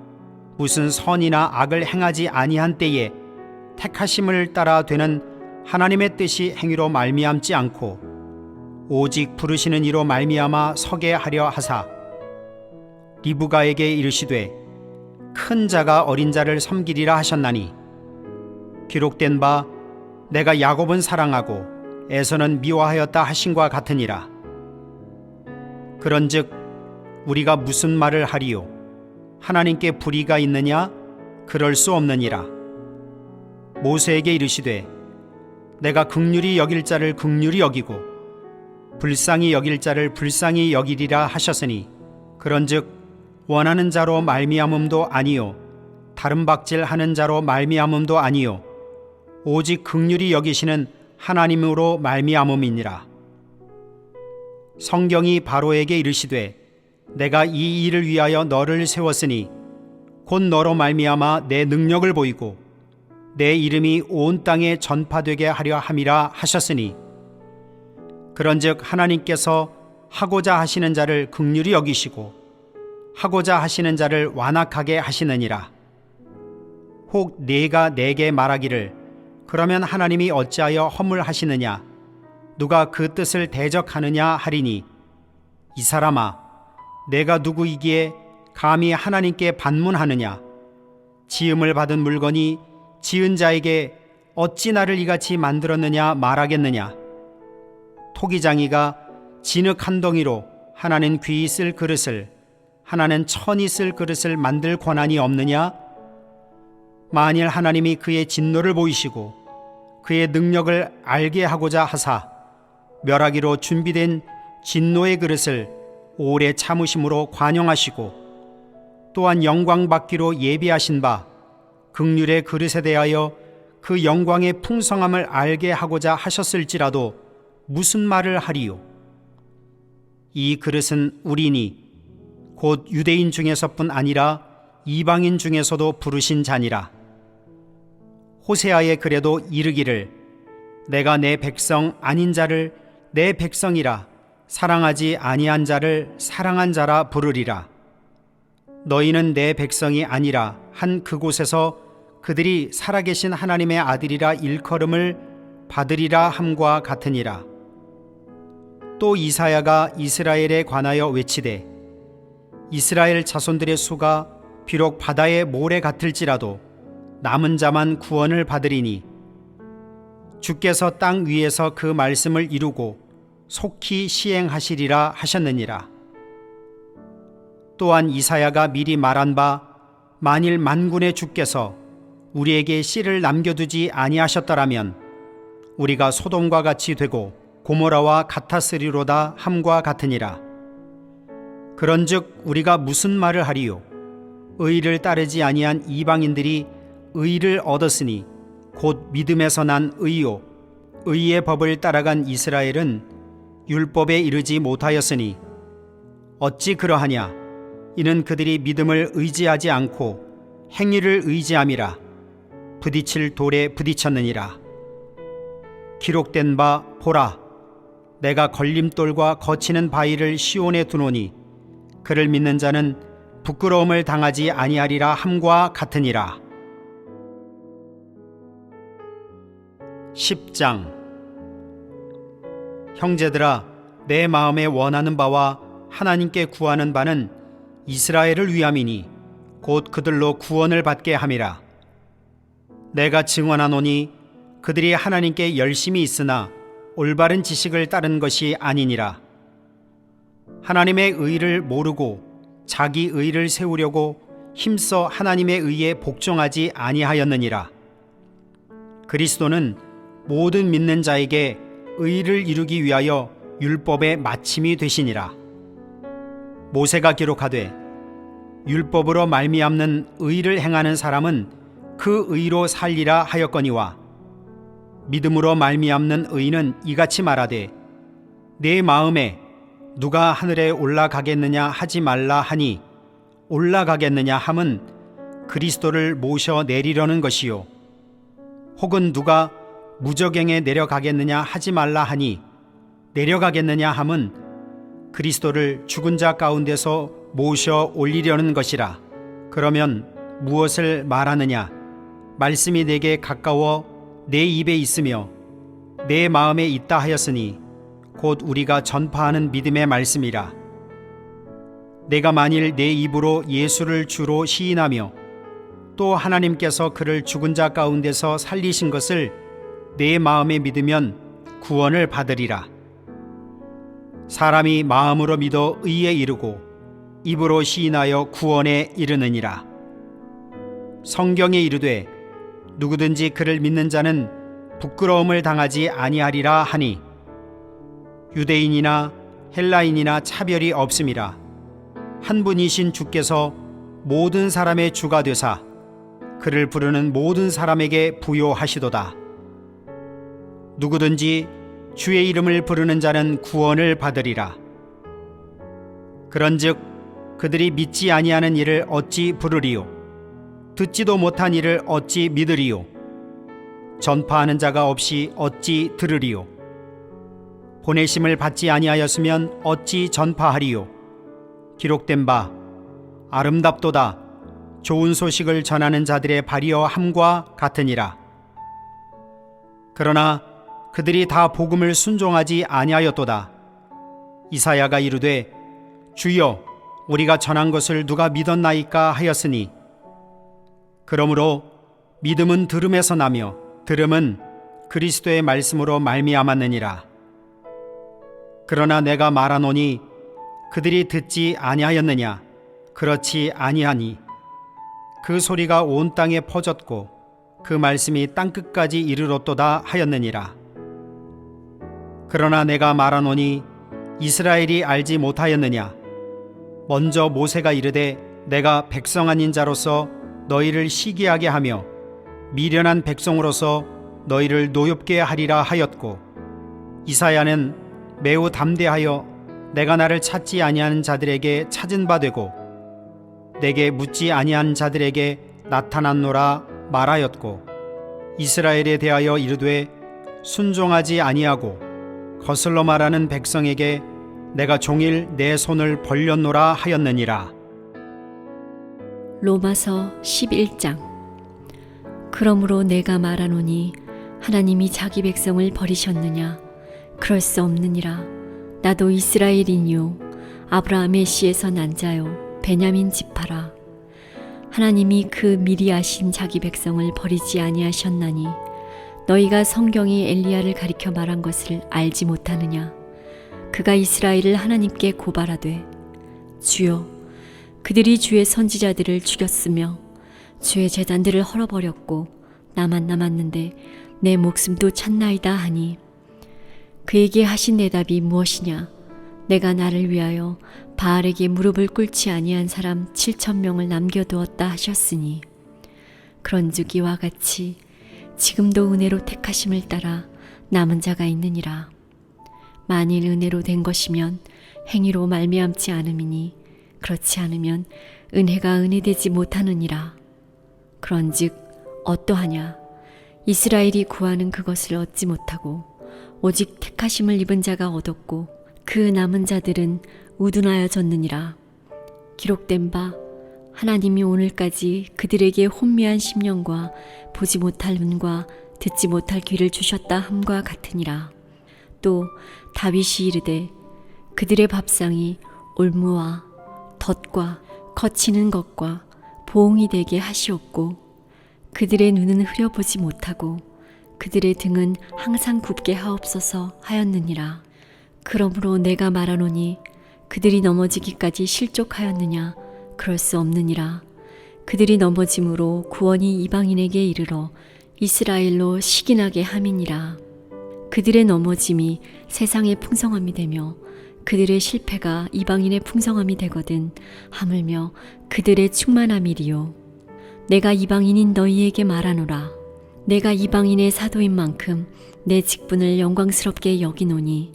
[SPEAKER 2] 무슨 선이나 악을 행하지 아니한 때에 택하심을 따라 되는 하나님의 뜻이 행위로 말미암지 않고 오직 부르시는 이로 말미암아 서게 하려 하사 리브가에게 이르시되 큰 자가 어린 자를 섬기리라 하셨나니 기록된 바 내가 야곱은 사랑하고 에서는 미워하였다 하신과 같으니라. 그런즉 우리가 무슨 말을 하리요? 하나님께 불의가 있느냐? 그럴 수 없느니라. 모세에게 이르시되 내가 긍휼히 여길 자를 긍휼히 여기고 불쌍히 여길 자를 불쌍히 여기리라 하셨으니 그런즉 원하는 자로 말미암음도 아니요 다른 박질하는 자로 말미암음도 아니요 오직 긍휼히 여기시는 하나님으로 말미암음이니라. 성경이 바로에게 이르시되 내가 이 일을 위하여 너를 세웠으니 곧 너로 말미암아 내 능력을 보이고 내 이름이 온 땅에 전파되게 하려 함이라 하셨으니 그런즉 하나님께서 하고자 하시는 자를 긍휼히 여기시고 하고자 하시는 자를 완악하게 하시느니라. 혹 네가 내게 말하기를 그러면 하나님이 어찌하여 허물하시느냐 누가 그 뜻을 대적하느냐 하리니 이 사람아 내가 누구이기에 감히 하나님께 반문하느냐 지음을 받은 물건이 지은 자에게 어찌 나를 이같이 만들었느냐 말하겠느냐 토기장이가 진흙 한 덩이로 하나는 귀히 쓸 그릇을 하나는 천이 쓸 그릇을 만들 권한이 없느냐 만일 하나님이 그의 진노를 보이시고 그의 능력을 알게 하고자 하사 멸하기로 준비된 진노의 그릇을 오래 참으심으로 관용하시고 또한 영광 받기로 예비하신 바 긍휼의 그릇에 대하여 그 영광의 풍성함을 알게 하고자 하셨을지라도 무슨 말을 하리요? 이 그릇은 우리니 곧 유대인 중에서뿐 아니라 이방인 중에서도 부르신 자니라. 호세아의 글에도 이르기를 내가 내 백성 아닌 자를 내 백성이라 사랑하지 아니한 자를 사랑한 자라 부르리라. 너희는 내 백성이 아니라 한 그곳에서 그들이 살아계신 하나님의 아들이라 일컬음을 받으리라 함과 같으니라. 또 이사야가 이스라엘에 관하여 외치되 이스라엘 자손들의 수가 비록 바다의 모래 같을지라도 남은 자만 구원을 받으리니 주께서 땅 위에서 그 말씀을 이루고 속히 시행하시리라 하셨느니라. 또한 이사야가 미리 말한 바 만일 만군의 주께서 우리에게 씨를 남겨두지 아니하셨더라면 우리가 소돔과 같이 되고 고모라와 같았으리로다 함과 같으니라. 그런즉 우리가 무슨 말을 하리요? 의를 따르지 아니한 이방인들이 의를 얻었으니 곧 믿음에서 난 의요 의의 법을 따라간 이스라엘은 율법에 이르지 못하였으니 어찌 그러하냐? 이는 그들이 믿음을 의지하지 않고 행위를 의지함이라. 부딪힐 돌에 부딪혔느니라. 기록된 바 보라 내가 걸림돌과 거치는 바위를 시온에 두노니 그를 믿는 자는 부끄러움을 당하지 아니하리라 함과 같으니라. 10장 형제들아 내 마음에 원하는 바와 하나님께 구하는 바는 이스라엘을 위함이니 곧 그들로 구원을 받게 함이라. 내가 증언하노니 그들이 하나님께 열심히 있으나 올바른 지식을 따른 것이 아니니라. 하나님의 의를 모르고 자기 의를 세우려고 힘써 하나님의 의에 복종하지 아니하였느니라. 그리스도는 모든 믿는 자에게 의를 이루기 위하여 율법의 마침이 되시니라. 모세가 기록하되 율법으로 말미암는 의를 행하는 사람은 그 의로 살리라 하였거니와 믿음으로 말미암는 의는 이같이 말하되 내 마음에 누가 하늘에 올라가겠느냐 하지 말라 하니 올라가겠느냐 함은 그리스도를 모셔 내리려는 것이요 혹은 누가 무저갱에 내려가겠느냐 하지 말라 하니 내려가겠느냐 함은 그리스도를 죽은 자 가운데서 모셔 올리려는 것이라. 그러면 무엇을 말하느냐? 말씀이 내게 가까워 내 입에 있으며 내 마음에 있다 하였으니 곧 우리가 전파하는 믿음의 말씀이라. 내가 만일 내 입으로 예수를 주로 시인하며 또 하나님께서 그를 죽은 자 가운데서 살리신 것을 내 마음에 믿으면 구원을 받으리라. 사람이 마음으로 믿어 의에 이르고 입으로 시인하여 구원에 이르느니라. 성경에 이르되 누구든지 그를 믿는 자는 부끄러움을 당하지 아니하리라 하니 유대인이나 헬라인이나 차별이 없음이라. 한 분이신 주께서 모든 사람의 주가 되사 그를 부르는 모든 사람에게 부요하시도다. 누구든지 주의 이름을 부르는 자는 구원을 받으리라. 그런즉 그들이 믿지 아니하는 일을 어찌 부르리요? 듣지도 못한 이를 어찌 믿으리요? 전파하는 자가 없이 어찌 들으리요? 보내심을 받지 아니하였으면 어찌 전파하리요? 기록된 바 아름답도다 좋은 소식을 전하는 자들의 발이여 함과 같으니라. 그러나 그들이 다 복음을 순종하지 아니하였도다. 이사야가 이르되 주여 우리가 전한 것을 누가 믿었나이까 하였으니, 그러므로 믿음은 들음에서 나며 들음은 그리스도의 말씀으로 말미암았느니라. 그러나 내가 말하노니 그들이 듣지 아니하였느냐? 그렇지 아니하니 그 소리가 온 땅에 퍼졌고 그 말씀이 땅끝까지 이르렀도다 하였느니라. 그러나 내가 말하노니 이스라엘이 알지 못하였느냐? 먼저 모세가 이르되 내가 백성 아닌 자로서 너희를 시기하게 하며 미련한 백성으로서 너희를 노엽게 하리라 하였고, 이사야는 매우 담대하여 내가 나를 찾지 아니하는 자들에게 찾은 바 되고 내게 묻지 아니한 자들에게 나타났노라 말하였고, 이스라엘에 대하여 이르되 순종하지 아니하고 거슬러 말하는 백성에게 내가 종일 내 손을 벌렸노라 하였느니라.
[SPEAKER 3] 로마서 11장. 그러므로 내가 말하노니 하나님이 자기 백성을 버리셨느냐? 그럴 수 없느니라. 나도 이스라엘인요 아브라함의 씨에서 난 자요 베냐민 지파라. 하나님이 그 미리 아신 자기 백성을 버리지 아니하셨나니 너희가 성경이 엘리야를 가리켜 말한 것을 알지 못하느냐? 그가 이스라엘을 하나님께 고발하되 주여 그들이 주의 선지자들을 죽였으며 주의 제단들을 헐어버렸고 나만 남았는데 내 목숨도 찾나이다 하니, 그에게 하신 대답이 무엇이냐? 내가 나를 위하여 바알에게 무릎을 꿇지 아니한 사람 7,000명을 남겨두었다 하셨으니, 그런즉 이와 같이 지금도 은혜로 택하심을 따라 남은 자가 있느니라. 만일 은혜로 된 것이면 행위로 말미암지 않음이니, 그렇지 않으면 은혜가 은혜되지 못하느니라. 그런즉 어떠하냐? 이스라엘이 구하는 그것을 얻지 못하고 오직 택하심을 입은 자가 얻었고 그 남은 자들은 우둔하여졌느니라. 기록된 바 하나님이 오늘까지 그들에게 혼미한 심령과 보지 못할 눈과 듣지 못할 귀를 주셨다 함과 같으니라. 또 다윗이 이르되 그들의 밥상이 올무와 덫과 거치는 것과 보응이 되게 하시옵고 그들의 눈은 흐려보지 못하고 그들의 등은 항상 굽게 하옵소서 하였느니라. 그러므로 내가 말하노니 그들이 넘어지기까지 실족하였느냐? 그럴 수 없느니라. 그들이 넘어짐으로 구원이 이방인에게 이르러 이스라엘로 시기나게 함이니라. 그들의 넘어짐이 세상의 풍성함이 되며 그들의 실패가 이방인의 풍성함이 되거든 하물며 그들의 충만함이리요. 내가 이방인인 너희에게 말하노라. 내가 이방인의 사도인 만큼 내 직분을 영광스럽게 여기노니,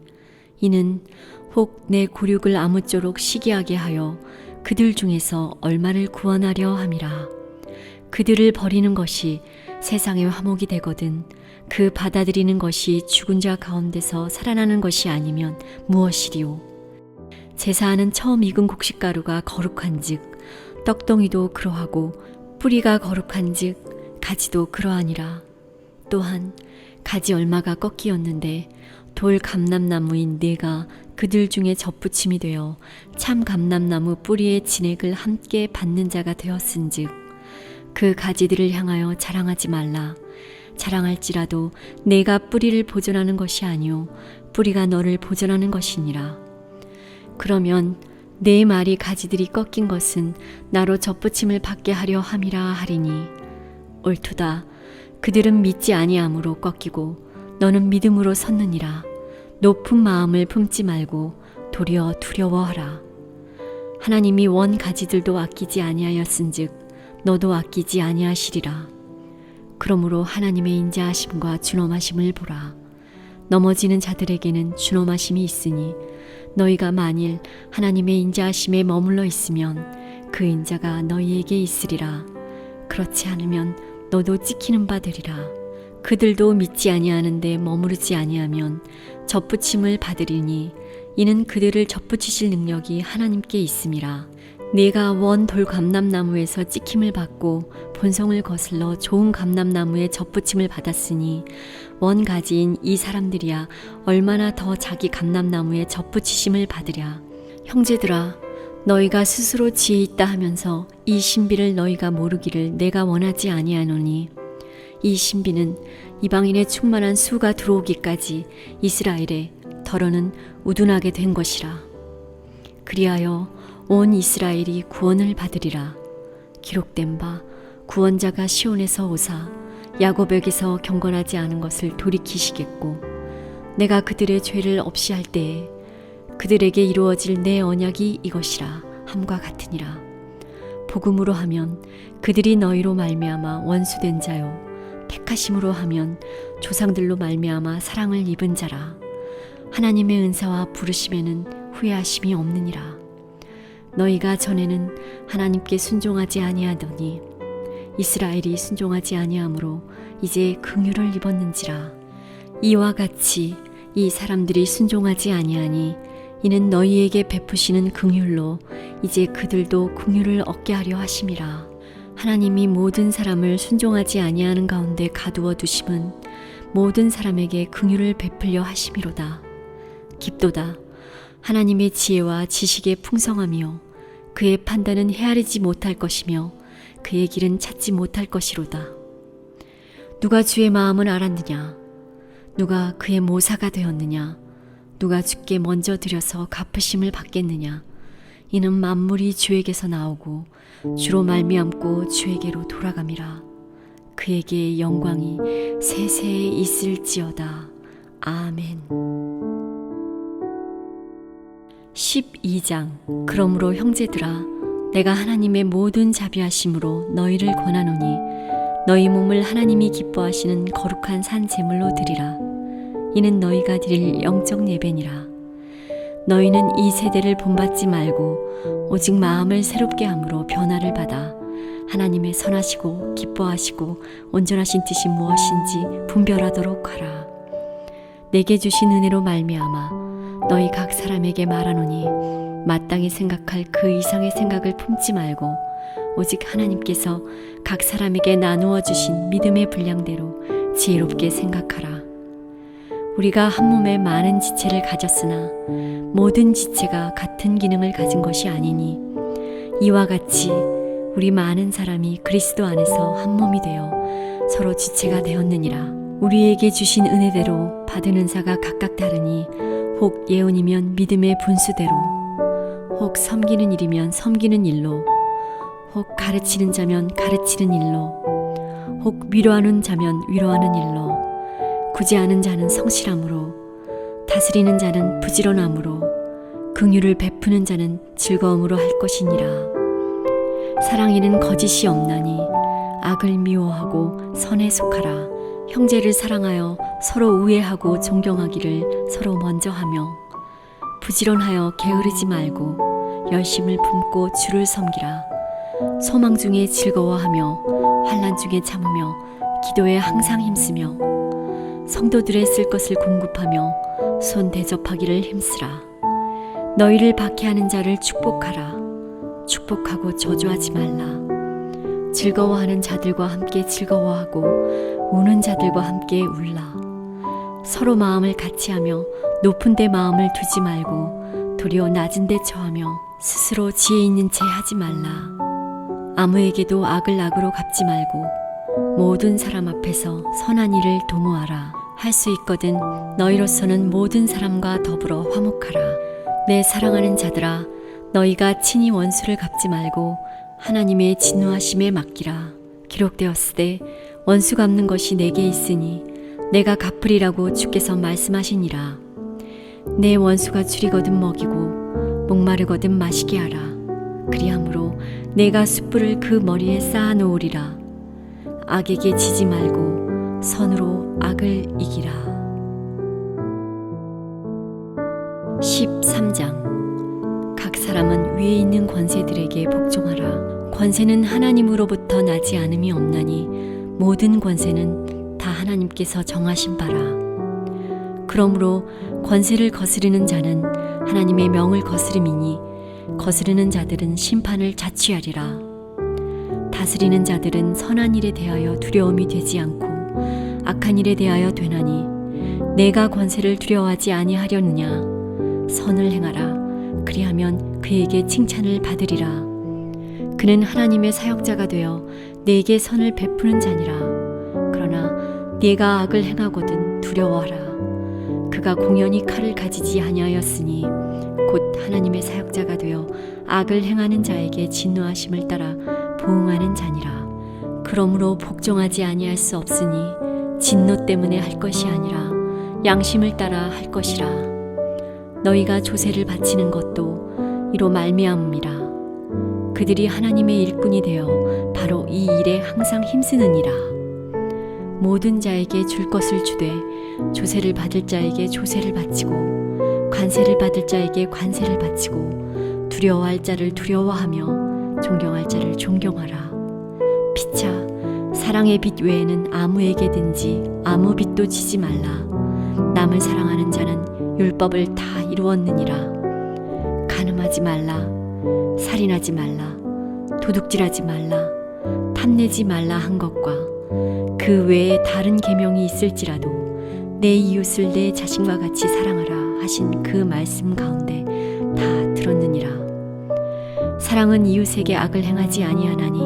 [SPEAKER 3] 이는 혹 내 굴육을 아무쪼록 시기하게 하여 그들 중에서 얼마를 구원하려 함이라. 그들을 버리는 것이 세상의 화목이 되거든 그 받아들이는 것이 죽은 자 가운데서 살아나는 것이 아니면 무엇이리요? 제사하는 처음 익은 곡식가루가 거룩한즉 떡덩이도 그러하고 뿌리가 거룩한즉 가지도 그러하니라. 또한 가지 얼마가 꺾이었는데 돌 감람나무인 네가 그들 중에 접붙임이 되어 참 감람나무 뿌리의 진액을 함께 받는 자가 되었은즉 그 가지들을 향하여 자랑하지 말라. 자랑할지라도 내가 뿌리를 보존하는 것이 아니요 뿌리가 너를 보존하는 것이니라. 그러면 내 말이 가지들이 꺾인 것은 나로 접붙임을 받게 하려 함이라 하리니, 옳도다. 그들은 믿지 아니함으로 꺾이고 너는 믿음으로 섰느니라. 높은 마음을 품지 말고 도리어 두려워하라. 하나님이 원 가지들도 아끼지 아니하였은즉 너도 아끼지 아니하시리라. 그러므로 하나님의 인자하심과 준엄하심을 보라. 넘어지는 자들에게는 준엄하심이 있으니 너희가 만일 하나님의 인자하심에 머물러 있으면 그 인자가 너희에게 있으리라. 그렇지 않으면 너도 찍히는 바 되리라. 그들도 믿지 아니하는데 머무르지 아니하면 접붙임을 받으리니 이는 그들을 접붙이실 능력이 하나님께 있음이라. 네가 원 돌 감람나무에서 찍힘을 받고 본성을 거슬러 좋은 감람나무에 접붙임을 받았으니 원 가지인 이 사람들이야 얼마나 더 자기 감람나무에 접붙이심을 받으랴. 형제들아, 너희가 스스로 지혜 있다 하면서 이 신비를 너희가 모르기를 내가 원하지 아니하노니 이 신비는 이방인의 충만한 수가 들어오기까지 이스라엘에 더러는 우둔하게 된 것이라. 그리하여 온 이스라엘이 구원을 받으리라. 기록된 바 구원자가 시온에서 오사 야곱에게서 경건하지 않은 것을 돌이키시겠고 내가 그들의 죄를 없이 할 때에 그들에게 이루어질 내 언약이 이것이라 함과 같으니라. 복음으로 하면 그들이 너희로 말미암아 원수된 자요, 택하심으로 하면 조상들로 말미암아 사랑을 입은 자라. 하나님의 은사와 부르심에는 후회하심이 없느니라. 너희가 전에는 하나님께 순종하지 아니하더니 이스라엘이 순종하지 아니하므로 이제 긍휼을 입었는지라. 이와 같이 이 사람들이 순종하지 아니하니 이는 너희에게 베푸시는 긍휼로 이제 그들도 긍휼을 얻게 하려 하심이라. 하나님이 모든 사람을 순종하지 아니하는 가운데 가두어 두심은 모든 사람에게 긍휼을 베풀려 하심이로다. 깊도다. 하나님의 지혜와 지식의 풍성하며 그의 판단은 헤아리지 못할 것이며 그의 길은 찾지 못할 것이로다. 누가 주의 마음을 알았느냐? 누가 그의 모사가 되었느냐? 누가 주께 먼저 드려서 갚으심을 받겠느냐? 이는 만물이 주에게서 나오고 주로 말미암고 주에게로 돌아감이라. 그에게 영광이 세세에 있을지어다. 아멘. 12장. 그러므로 형제들아, 내가 하나님의 모든 자비하심으로 너희를 권하노니 너희 몸을 하나님이 기뻐하시는 거룩한 산 제물로 드리라. 이는 너희가 드릴 영적 예배니라. 너희는 이 세대를 본받지 말고 오직 마음을 새롭게 함으로 변화를 받아 하나님의 선하시고 기뻐하시고 온전하신 뜻이 무엇인지 분별하도록 하라. 내게 주신 은혜로 말미암아 너희 각 사람에게 말하노니 마땅히 생각할 그 이상의 생각을 품지 말고 오직 하나님께서 각 사람에게 나누어 주신 믿음의 분량대로 지혜롭게 생각하라. 우리가 한 몸에 많은 지체를 가졌으나 모든 지체가 같은 기능을 가진 것이 아니니 이와 같이 우리 많은 사람이 그리스도 안에서 한 몸이 되어 서로 지체가 되었느니라. 우리에게 주신 은혜대로 받은 은사가 각각 다르니 혹 예언이면 믿음의 분수대로, 혹 섬기는 일이면 섬기는 일로, 혹 가르치는 자면 가르치는 일로, 혹 위로하는 자면 위로하는 일로, 구제하는 자는 성실함으로, 다스리는 자는 부지런함으로, 긍휼을 베푸는 자는 즐거움으로 할 것이니라. 사랑에는 거짓이 없나니 악을 미워하고 선에 속하라. 형제를 사랑하여 서로 우애하고 존경하기를 서로 먼저 하며 부지런하여 게으르지 말고 열심을 품고 주를 섬기라. 소망 중에 즐거워하며 환난 중에 참으며 기도에 항상 힘쓰며 성도들의 쓸 것을 공급하며 손 대접하기를 힘쓰라. 너희를 박해하는 자를 축복하라. 축복하고 저주하지 말라. 즐거워하는 자들과 함께 즐거워하고 우는 자들과 함께 울라. 서로 마음을 같이하며 높은 데 마음을 두지 말고 도리어 낮은 데 처하며 스스로 지혜 있는 채 하지 말라. 아무에게도 악을 악으로 갚지 말고 모든 사람 앞에서 선한 일을 도모하라. 할 수 있거든 너희로서는 모든 사람과 더불어 화목하라. 내 사랑하는 자들아, 너희가 친히 원수를 갚지 말고 하나님의 진노하심에 맡기라. 기록되었으되 원수 갚는 것이 내게 있으니 내가 갚으리라고 주께서 말씀하시니라. 내 원수가 줄이거든 먹이고 목마르거든 마시게 하라. 그리함으로 내가 숯불을 그 머리에 쌓아 놓으리라. 악에게 지지 말고 선으로 악을 이기라. 13장. 각 사람은 위에 있는 권세들에게 복종하라. 권세는 하나님으로부터 하나님께로부터 나지 않음이 없나니 모든 권세는 다 하나님께서 정하신 바라. 그러므로 권세를 거스르는 자는 하나님의 명을 거스름이니 거스르는 자들은 심판을 자취하리라. 다스리는 자들은 선한 일에 대하여 두려움이 되지 않고 악한 일에 대하여 되나니 내가 권세를 두려워하지 아니하려느냐. 선을 행하라. 그리하면 그에게 칭찬을 받으리라. 그는 하나님의 사역자가 되어 내게 선을 베푸는 자니라. 그러나 네가 악을 행하거든 두려워하라. 그가 공연히 칼을 가지지 아니하였으니 곧 하나님의 사역자가 되어 악을 행하는 자에게 진노하심을 따라 보응하는 자니라. 그러므로 복종하지 아니할 수 없으니 진노 때문에 할 것이 아니라 양심을 따라 할 것이라. 너희가 조세를 바치는 것도 이로 말미암음이라. 그들이 하나님의 일꾼이 되어 바로 이 일에 항상 힘쓰느니라. 모든 자에게 줄 것을 주되 조세를 받을 자에게 조세를 바치고 관세를 받을 자에게 관세를 바치고 두려워할 자를 두려워하며 존경할 자를 존경하라. 피차 사랑의 빚 외에는 아무에게든지 아무 빚도 지지 말라. 남을 사랑하는 자는 율법을 다 이루었느니라. 간음하지 말라. 살인하지 말라. 도둑질하지 말라. 탐내지 말라 한 것과 그 외에 다른 계명이 있을지라도 내 이웃을 내 자신과 같이 사랑하라 하신 그 말씀 가운데 다 들었느니라. 사랑은 이웃에게 악을 행하지 아니하나니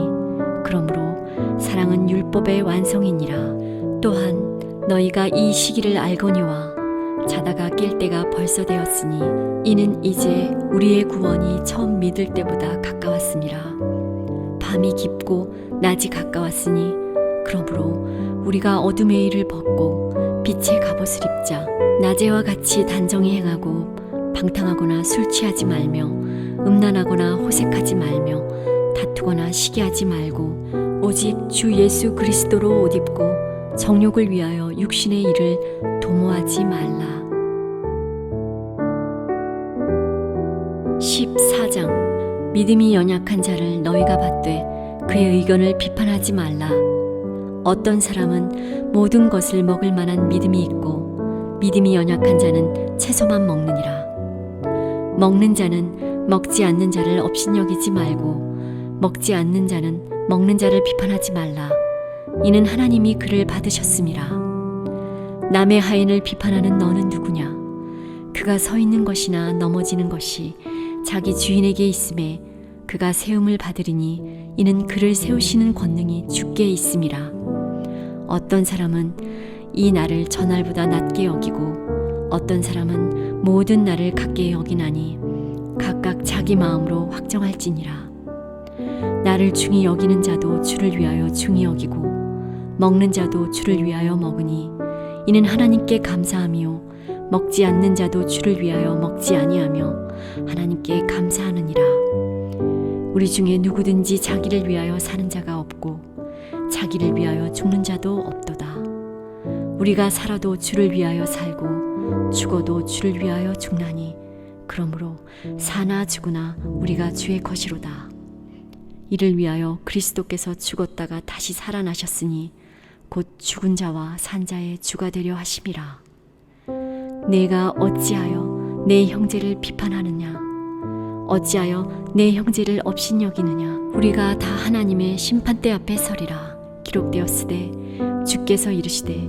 [SPEAKER 3] 그러므로 사랑은 율법의 완성이니라. 또한 너희가 이 시기를 알거니와 자다가 깰 때가 벌써 되었으니 이는 이제 우리의 구원이 처음 믿을 때보다 가까웠음이라. 밤이 깊고 낮이 가까웠으니 그러므로 우리가 어둠의 일을 벗고 빛의 갑옷을 입자. 낮에와 같이 단정히 행하고 방탕하거나 술 취하지 말며 음란하거나 호색하지 말며 다투거나 시기하지 말고 오직 주 예수 그리스도로 옷 입고 정욕을 위하여 육신의 일을 도모하지 말라. 14장. 믿음이 연약한 자를 너희가 받되 그의 의견을 비판하지 말라. 어떤 사람은 모든 것을 먹을 만한 믿음이 있고 믿음이 연약한 자는 채소만 먹느니라. 먹는 자는 먹지 않는 자를 업신여기지 말고 먹지 않는 자는 먹는 자를 비판하지 말라. 이는 하나님이 그를 받으셨음이라. 남의 하인을 비판하는 너는 누구냐? 그가 서 있는 것이나 넘어지는 것이 자기 주인에게 있음에 그가 세움을 받으리니 이는 그를 세우시는 권능이 주께 있음이라. 어떤 사람은 이 날을 저날보다 낮게 여기고 어떤 사람은 모든 날을 같게 여기나니 각각 자기 마음으로 확정할지니라. 나를 중히 여기는 자도 주를 위하여 중히 여기고 먹는 자도 주를 위하여 먹으니 이는 하나님께 감사함이요 먹지 않는 자도 주를 위하여 먹지 아니하며 하나님께 감사하느니라. 우리 중에 누구든지 자기를 위하여 사는 자가 없고 자기를 위하여 죽는 자도 없도다. 우리가 살아도 주를 위하여 살고 죽어도 주를 위하여 죽나니 그러므로 사나 죽으나 우리가 주의 것이로다. 이를 위하여 그리스도께서 죽었다가 다시 살아나셨으니 곧 죽은 자와 산 자의 주가 되려 하심이라. 내가 어찌하여 내 형제를 비판하느냐? 어찌하여 내 형제를 업신여기느냐? 우리가 다 하나님의 심판대 앞에 서리라. 기록되었으되 주께서 이르시되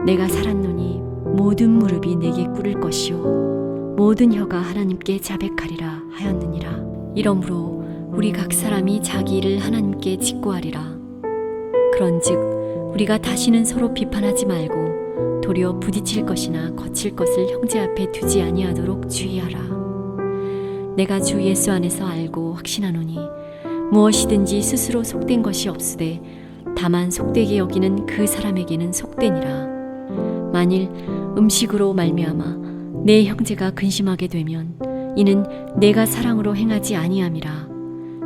[SPEAKER 3] 내가 살았노니 모든 무릎이 내게 꿇을 것이요 모든 혀가 하나님께 자백하리라 하였느니라. 이러므로 우리 각 사람이 자기 일을 하나님께 직고하리라. 그런즉 우리가 다시는 서로 비판하지 말고 도리어 부딪힐 것이나 거칠 것을 형제 앞에 두지 아니하도록 주의하라. 내가 주 예수 안에서 알고 확신하노니 무엇이든지 스스로 속된 것이 없으되 다만 속되게 여기는 그 사람에게는 속되니라. 만일 음식으로 말미암아 내 형제가 근심하게 되면 이는 내가 사랑으로 행하지 아니함이라.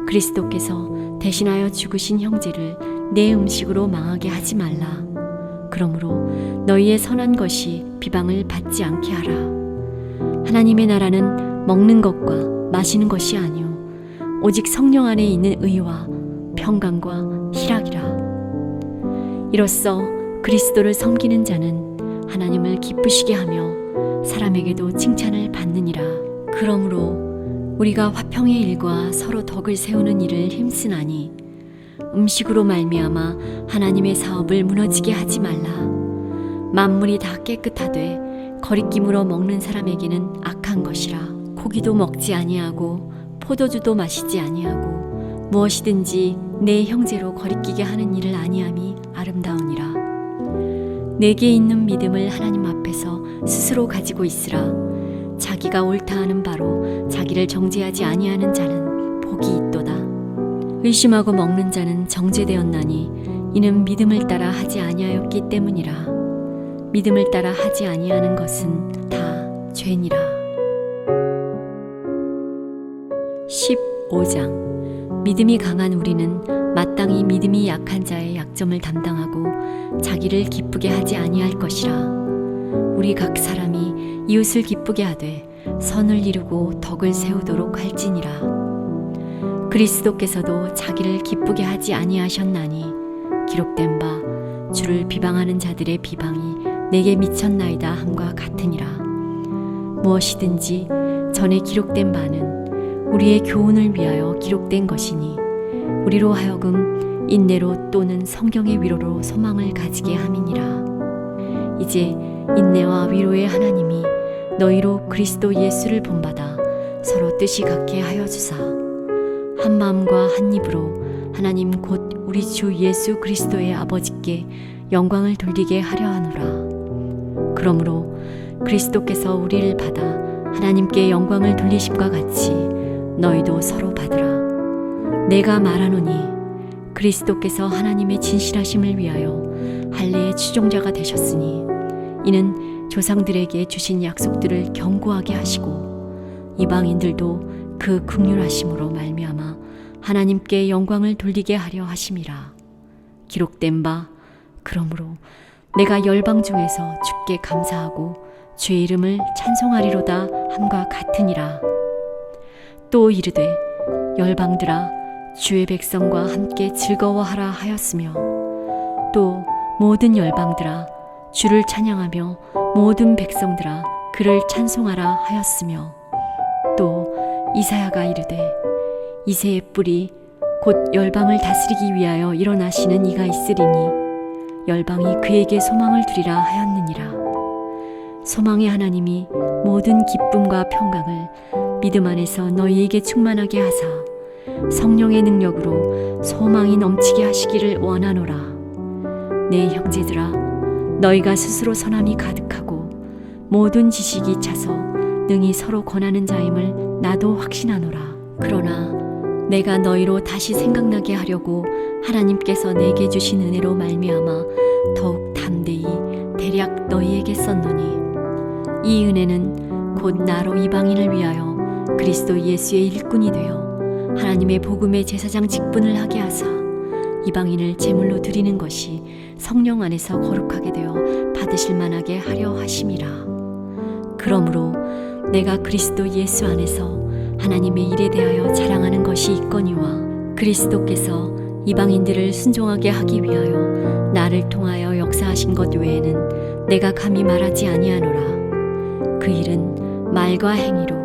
[SPEAKER 3] 그리스도께서 대신하여 죽으신 형제를 내 음식으로 망하게 하지 말라. 그러므로 너희의 선한 것이 비방을 받지 않게 하라. 하나님의 나라는 먹는 것과 마시는 것이 아니오 오직 성령 안에 있는 의와 평강과 희락이라. 이로써 그리스도를 섬기는 자는 하나님을 기쁘시게 하며 사람에게도 칭찬을 받느니라. 그러므로 우리가 화평의 일과 서로 덕을 세우는 일을 힘쓰나니 음식으로 말미암아 하나님의 사업을 무너지게 하지 말라. 만물이 다 깨끗하되 거리낌으로 먹는 사람에게는 악한 것이라. 고기도 먹지 아니하고 포도주도 마시지 아니하고 무엇이든지 내 형제로 거리끼게 하는 일을 아니함이 아름다우니라. 내게 있는 믿음을 하나님 앞에서 스스로 가지고 있으라. 자기가 옳다 하는 바로 자기를 정죄하지 아니하는 자는 복이 있도다. 의심하고 먹는 자는 정죄되었나니 이는 믿음을 따라 하지 아니하였기 때문이라. 믿음을 따라 하지 아니하는 것은 다 죄니라. 15장. 믿음이 강한 우리는 마땅히 믿음이 약한 자의 약점을 담당하고 자기를 기쁘게 하지 아니할 것이라. 우리 각 사람이 이웃을 기쁘게 하되 선을 이루고 덕을 세우도록 할지니라. 그리스도께서도 자기를 기쁘게 하지 아니하셨나니 기록된 바 주를 비방하는 자들의 비방이 내게 미쳤나이다 함과 같으니라. 무엇이든지 전에 기록된 바는 우리의 교훈을 위하여 기록된 것이니 우리로 하여금 인내로 또는 성경의 위로로 소망을 가지게 함이니라. 이제 인내와 위로의 하나님이 너희로 그리스도 예수를 본받아 서로 뜻이 같게 하여 주사 한 마음과 한 입으로 하나님 곧 우리 주 예수 그리스도의 아버지께 영광을 돌리게 하려 하노라. 그러므로 그리스도께서 우리를 받아 하나님께 영광을 돌리심과 같이 너희도 서로 받으라. 내가 말하노니 그리스도께서 하나님의 진실하심을 위하여 할례의 추종자가 되셨으니 이는 조상들에게 주신 약속들을 견고하게 하시고 이방인들도 그 긍휼하심으로 말미암아 하나님께 영광을 돌리게 하려 하심이라. 기록된 바 그러므로 내가 열방 중에서 주께 감사하고 주의 이름을 찬송하리로다 함과 같으니라. 또 이르되 열방들아 주의 백성과 함께 즐거워하라 하였으며 또 모든 열방들아 주를 찬양하며 모든 백성들아 그를 찬송하라 하였으며 또 이사야가 이르되 이새의 뿔이 곧 열방을 다스리기 위하여 일어나시는 이가 있으리니 열방이 그에게 소망을 두리라 하였느니라. 소망의 하나님이 모든 기쁨과 평강을 믿음 안에서 너희에게 충만하게 하사 성령의 능력으로 소망이 넘치게 하시기를 원하노라. 내 형제들아 너희가 스스로 선함이 가득하고 모든 지식이 차서 능히 서로 권하는 자임을 나도 확신하노라. 그러나 내가 너희로 다시 생각나게 하려고 하나님께서 내게 주신 은혜로 말미암아 더욱 담대히 대략 너희에게 썼노니 이 은혜는 곧 나로 이방인을 위하여 그리스도 예수의 일꾼이 되어 하나님의 복음의 제사장 직분을 하게 하사 이방인을 제물로 드리는 것이 성령 안에서 거룩하게 되어 받으실 만하게 하려 하심이라. 그러므로 내가 그리스도 예수 안에서 하나님의 일에 대하여 자랑하는 것이 있거니와 그리스도께서 이방인들을 순종하게 하기 위하여 나를 통하여 역사하신 것 외에는 내가 감히 말하지 아니하노라. 그 일은 말과 행위로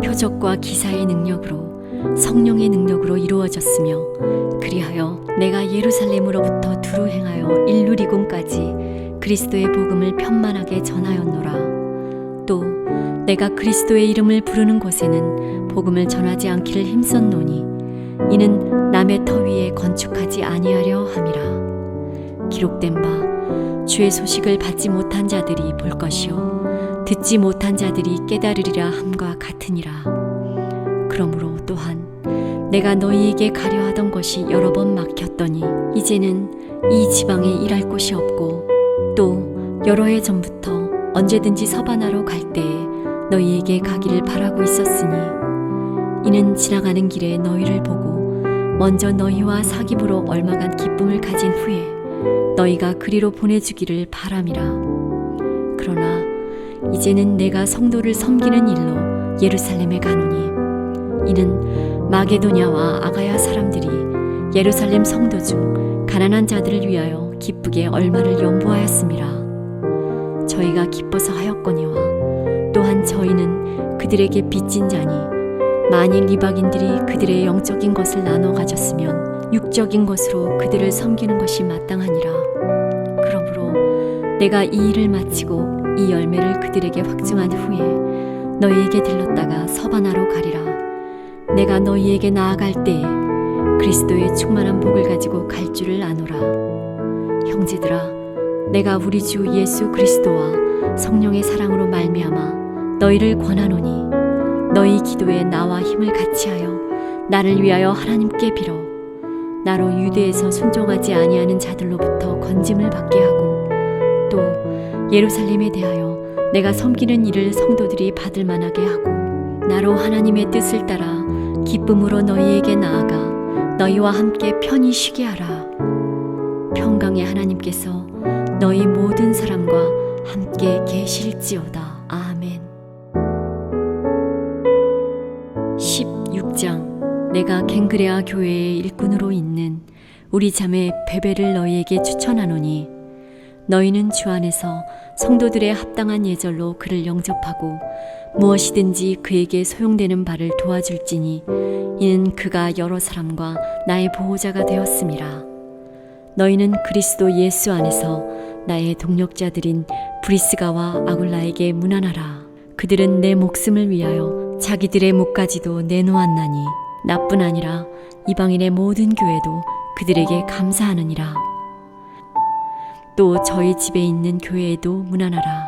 [SPEAKER 3] 표적과 기사의 능력으로 성령의 능력으로 이루어졌으며 그리하여 내가 예루살렘으로부터 두루 행하여 일루리곤까지 그리스도의 복음을 편만하게 전하였노라. 또 내가 그리스도의 이름을 부르는 곳에는 복음을 전하지 않기를 힘썼노니 이는 남의 터 위에 건축하지 아니하려 함이라. 기록된 바 주의 소식을 받지 못한 자들이 볼 것이요 듣지 못한 자들이 깨달으리라 함과 같으니라. 그러므로 또한 내가 너희에게 가려 하던 것이 여러 번 막혔더니 이제는 이 지방에 일할 곳이 없고 또 여러 해 전부터 언제든지 서바나로 갈 때에 너희에게 가기를 바라고 있었으니 이는 지나가는 길에 너희를 보고 먼저 너희와 사귐으로 얼마간 기쁨을 가진 후에 너희가 그리로 보내주기를 바람이라. 그러나 이제는 내가 성도를 섬기는 일로 예루살렘에 가노니 이는 마게도냐와 아가야 사람들이 예루살렘 성도 중 가난한 자들을 위하여 기쁘게 얼마를 연보하였음이라. 저희가 기뻐서 하였거니와 또한 저희는 그들에게 빚진 자니 만일 이방인들이 그들의 영적인 것을 나눠 가졌으면 육적인 것으로 그들을 섬기는 것이 마땅하니라. 그러므로 내가 이 일을 마치고 이 열매를 그들에게 확증한 후에 너희에게 들렀다가 서바나로 가리라. 내가 너희에게 나아갈 때에 그리스도의 충만한 복을 가지고 갈 줄을 아노라. 형제들아, 내가 우리 주 예수 그리스도와 성령의 사랑으로 말미암아 너희를 권하노니 너희 기도에 나와 힘을 같이하여 나를 위하여 하나님께 빌어 나로 유대에서 순종하지 아니하는 자들로부터 건짐을 받게 하고 또 예루살렘에 대하여 내가 섬기는 일을 성도들이 받을 만하게 하고 나로 하나님의 뜻을 따라 기쁨으로 너희에게 나아가 너희와 함께 편히 쉬게 하라. 평강의 하나님께서 너희 모든 사람과 함께 계실지어다. 아멘. 16장. 내가 갱그레아 교회의 일꾼으로 있는 우리 자매 베베를 너희에게 추천하노니 너희는 주 안에서 성도들의 합당한 예절로 그를 영접하고 무엇이든지 그에게 소용되는 바를 도와줄지니 이는 그가 여러 사람과 나의 보호자가 되었음이라. 너희는 그리스도 예수 안에서 나의 동력자들인 브리스가와 아굴라에게 문안하라. 그들은 내 목숨을 위하여 자기들의 목까지도 내놓았나니 나뿐 아니라 이방인의 모든 교회도 그들에게 감사하느니라. 또 저희 집에 있는 교회에도 문안하라.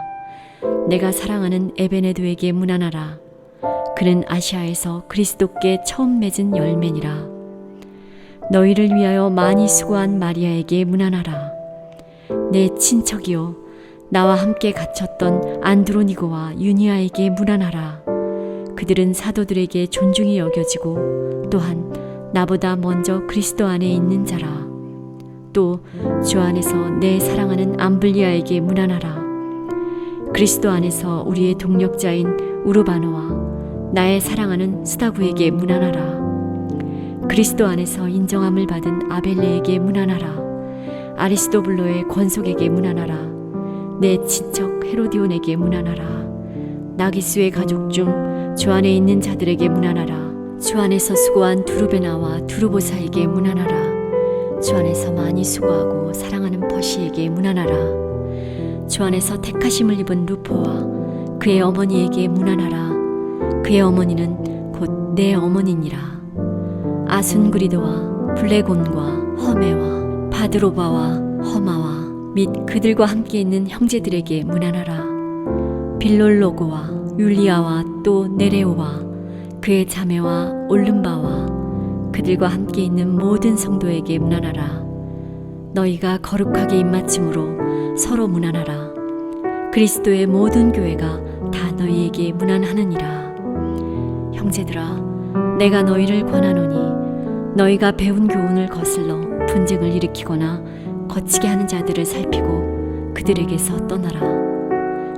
[SPEAKER 3] 내가 사랑하는 에베네도에게 문안하라. 그는 아시아에서 그리스도께 처음 맺은 열매니라. 너희를 위하여 많이 수고한 마리아에게 문안하라. 내 친척이요 나와 함께 갇혔던 안드로니고와 유니아에게 문안하라. 그들은 사도들에게 존중이 여겨지고 또한 나보다 먼저 그리스도 안에 있는 자라. 또 주 안에서 내 사랑하는 암블리아에게 문안하라. 그리스도 안에서 우리의 동력자인 우르바노와 나의 사랑하는 스다구에게 문안하라. 그리스도 안에서 인정함을 받은 아벨레에게 문안하라. 아리스도블로의 권속에게 문안하라. 내 친척 헤로디온에게 문안하라. 나기수의 가족 중 주 안에 있는 자들에게 문안하라. 주 안에서 수고한 두루베나와 두루보사에게 문안하라. 주 안에서 많이 수고하고 사랑하는 버시에게 문안하라. 주 안에서 택하심을 입은 루포와 그의 어머니에게 문안하라. 그의 어머니는 곧 내 어머니니라. 아순그리도와 블레곤과 허메와 바드로바와 허마와 및 그들과 함께 있는 형제들에게 문안하라. 빌롤로고와 율리아와 또 네레오와 그의 자매와 올름바와 그들과 함께 있는 모든 성도에게 문안하라. 너희가 거룩하게 입맞춤으로 서로 문안하라. 그리스도의 모든 교회가 다 너희에게 문안하느니라. 형제들아, 내가 너희를 권하노니 너희가 배운 교훈을 거슬러 분쟁을 일으키거나 거치게 하는 자들을 살피고 그들에게서 떠나라.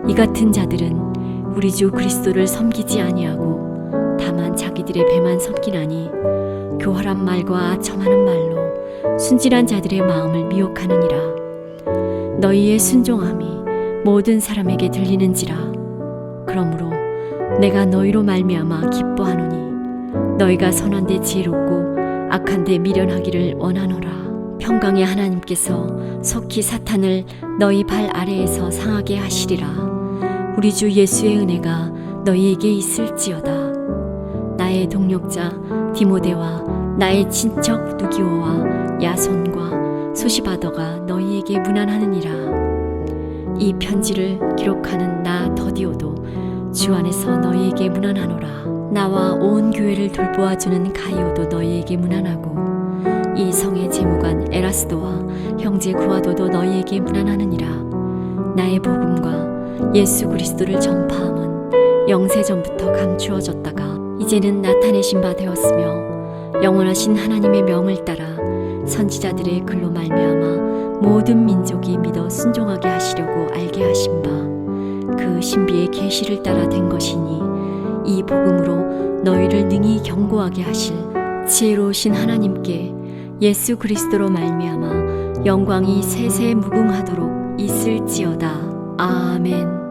[SPEAKER 3] 이 같은 자들은 우리 주 그리스도를 섬기지 아니하고 다만 자기들의 배만 섬기나니 교활한 말과 아첨하는 말로 순진한 자들의 마음을 미혹하느니라. 너희의 순종함이 모든 사람에게 들리는지라. 그러므로 내가 너희로 말미암아 기뻐하노니 너희가 선한데 지혜롭고 악한데 미련하기를 원하노라. 평강의 하나님께서 속히 사탄을 너희 발 아래에서 상하게 하시리라. 우리 주 예수의 은혜가 너희에게 있을지어다. 나의 동력자 디모데와 나의 친척 누기오와 야손과 소시바더가 너희에게 문안하느니라. 이 편지를 기록하는 나 더디오도 주 안에서 너희에게 문안하노라. 나와 온 교회를 돌보아주는 가이오도 너희에게 문안하고 이 성의 재무관 에라스도와 형제 구아도도 너희에게 문안하느니라. 나의 복음과 예수 그리스도를 전파함은 영세전부터 감추어졌다가 이제는 나타내신 바 되었으며 영원하신 하나님의 명을 따라 선지자들의 글로 말미암아 모든 민족이 믿어 순종하게 하시려고 알게 하신 바 그 신비의 계시를 따라 된 것이니 이 복음으로 너희를 능히 경고하게 하실 지혜로우신 하나님께 예수 그리스도로 말미암아 영광이 세세 무궁하도록 있을지어다. 아멘.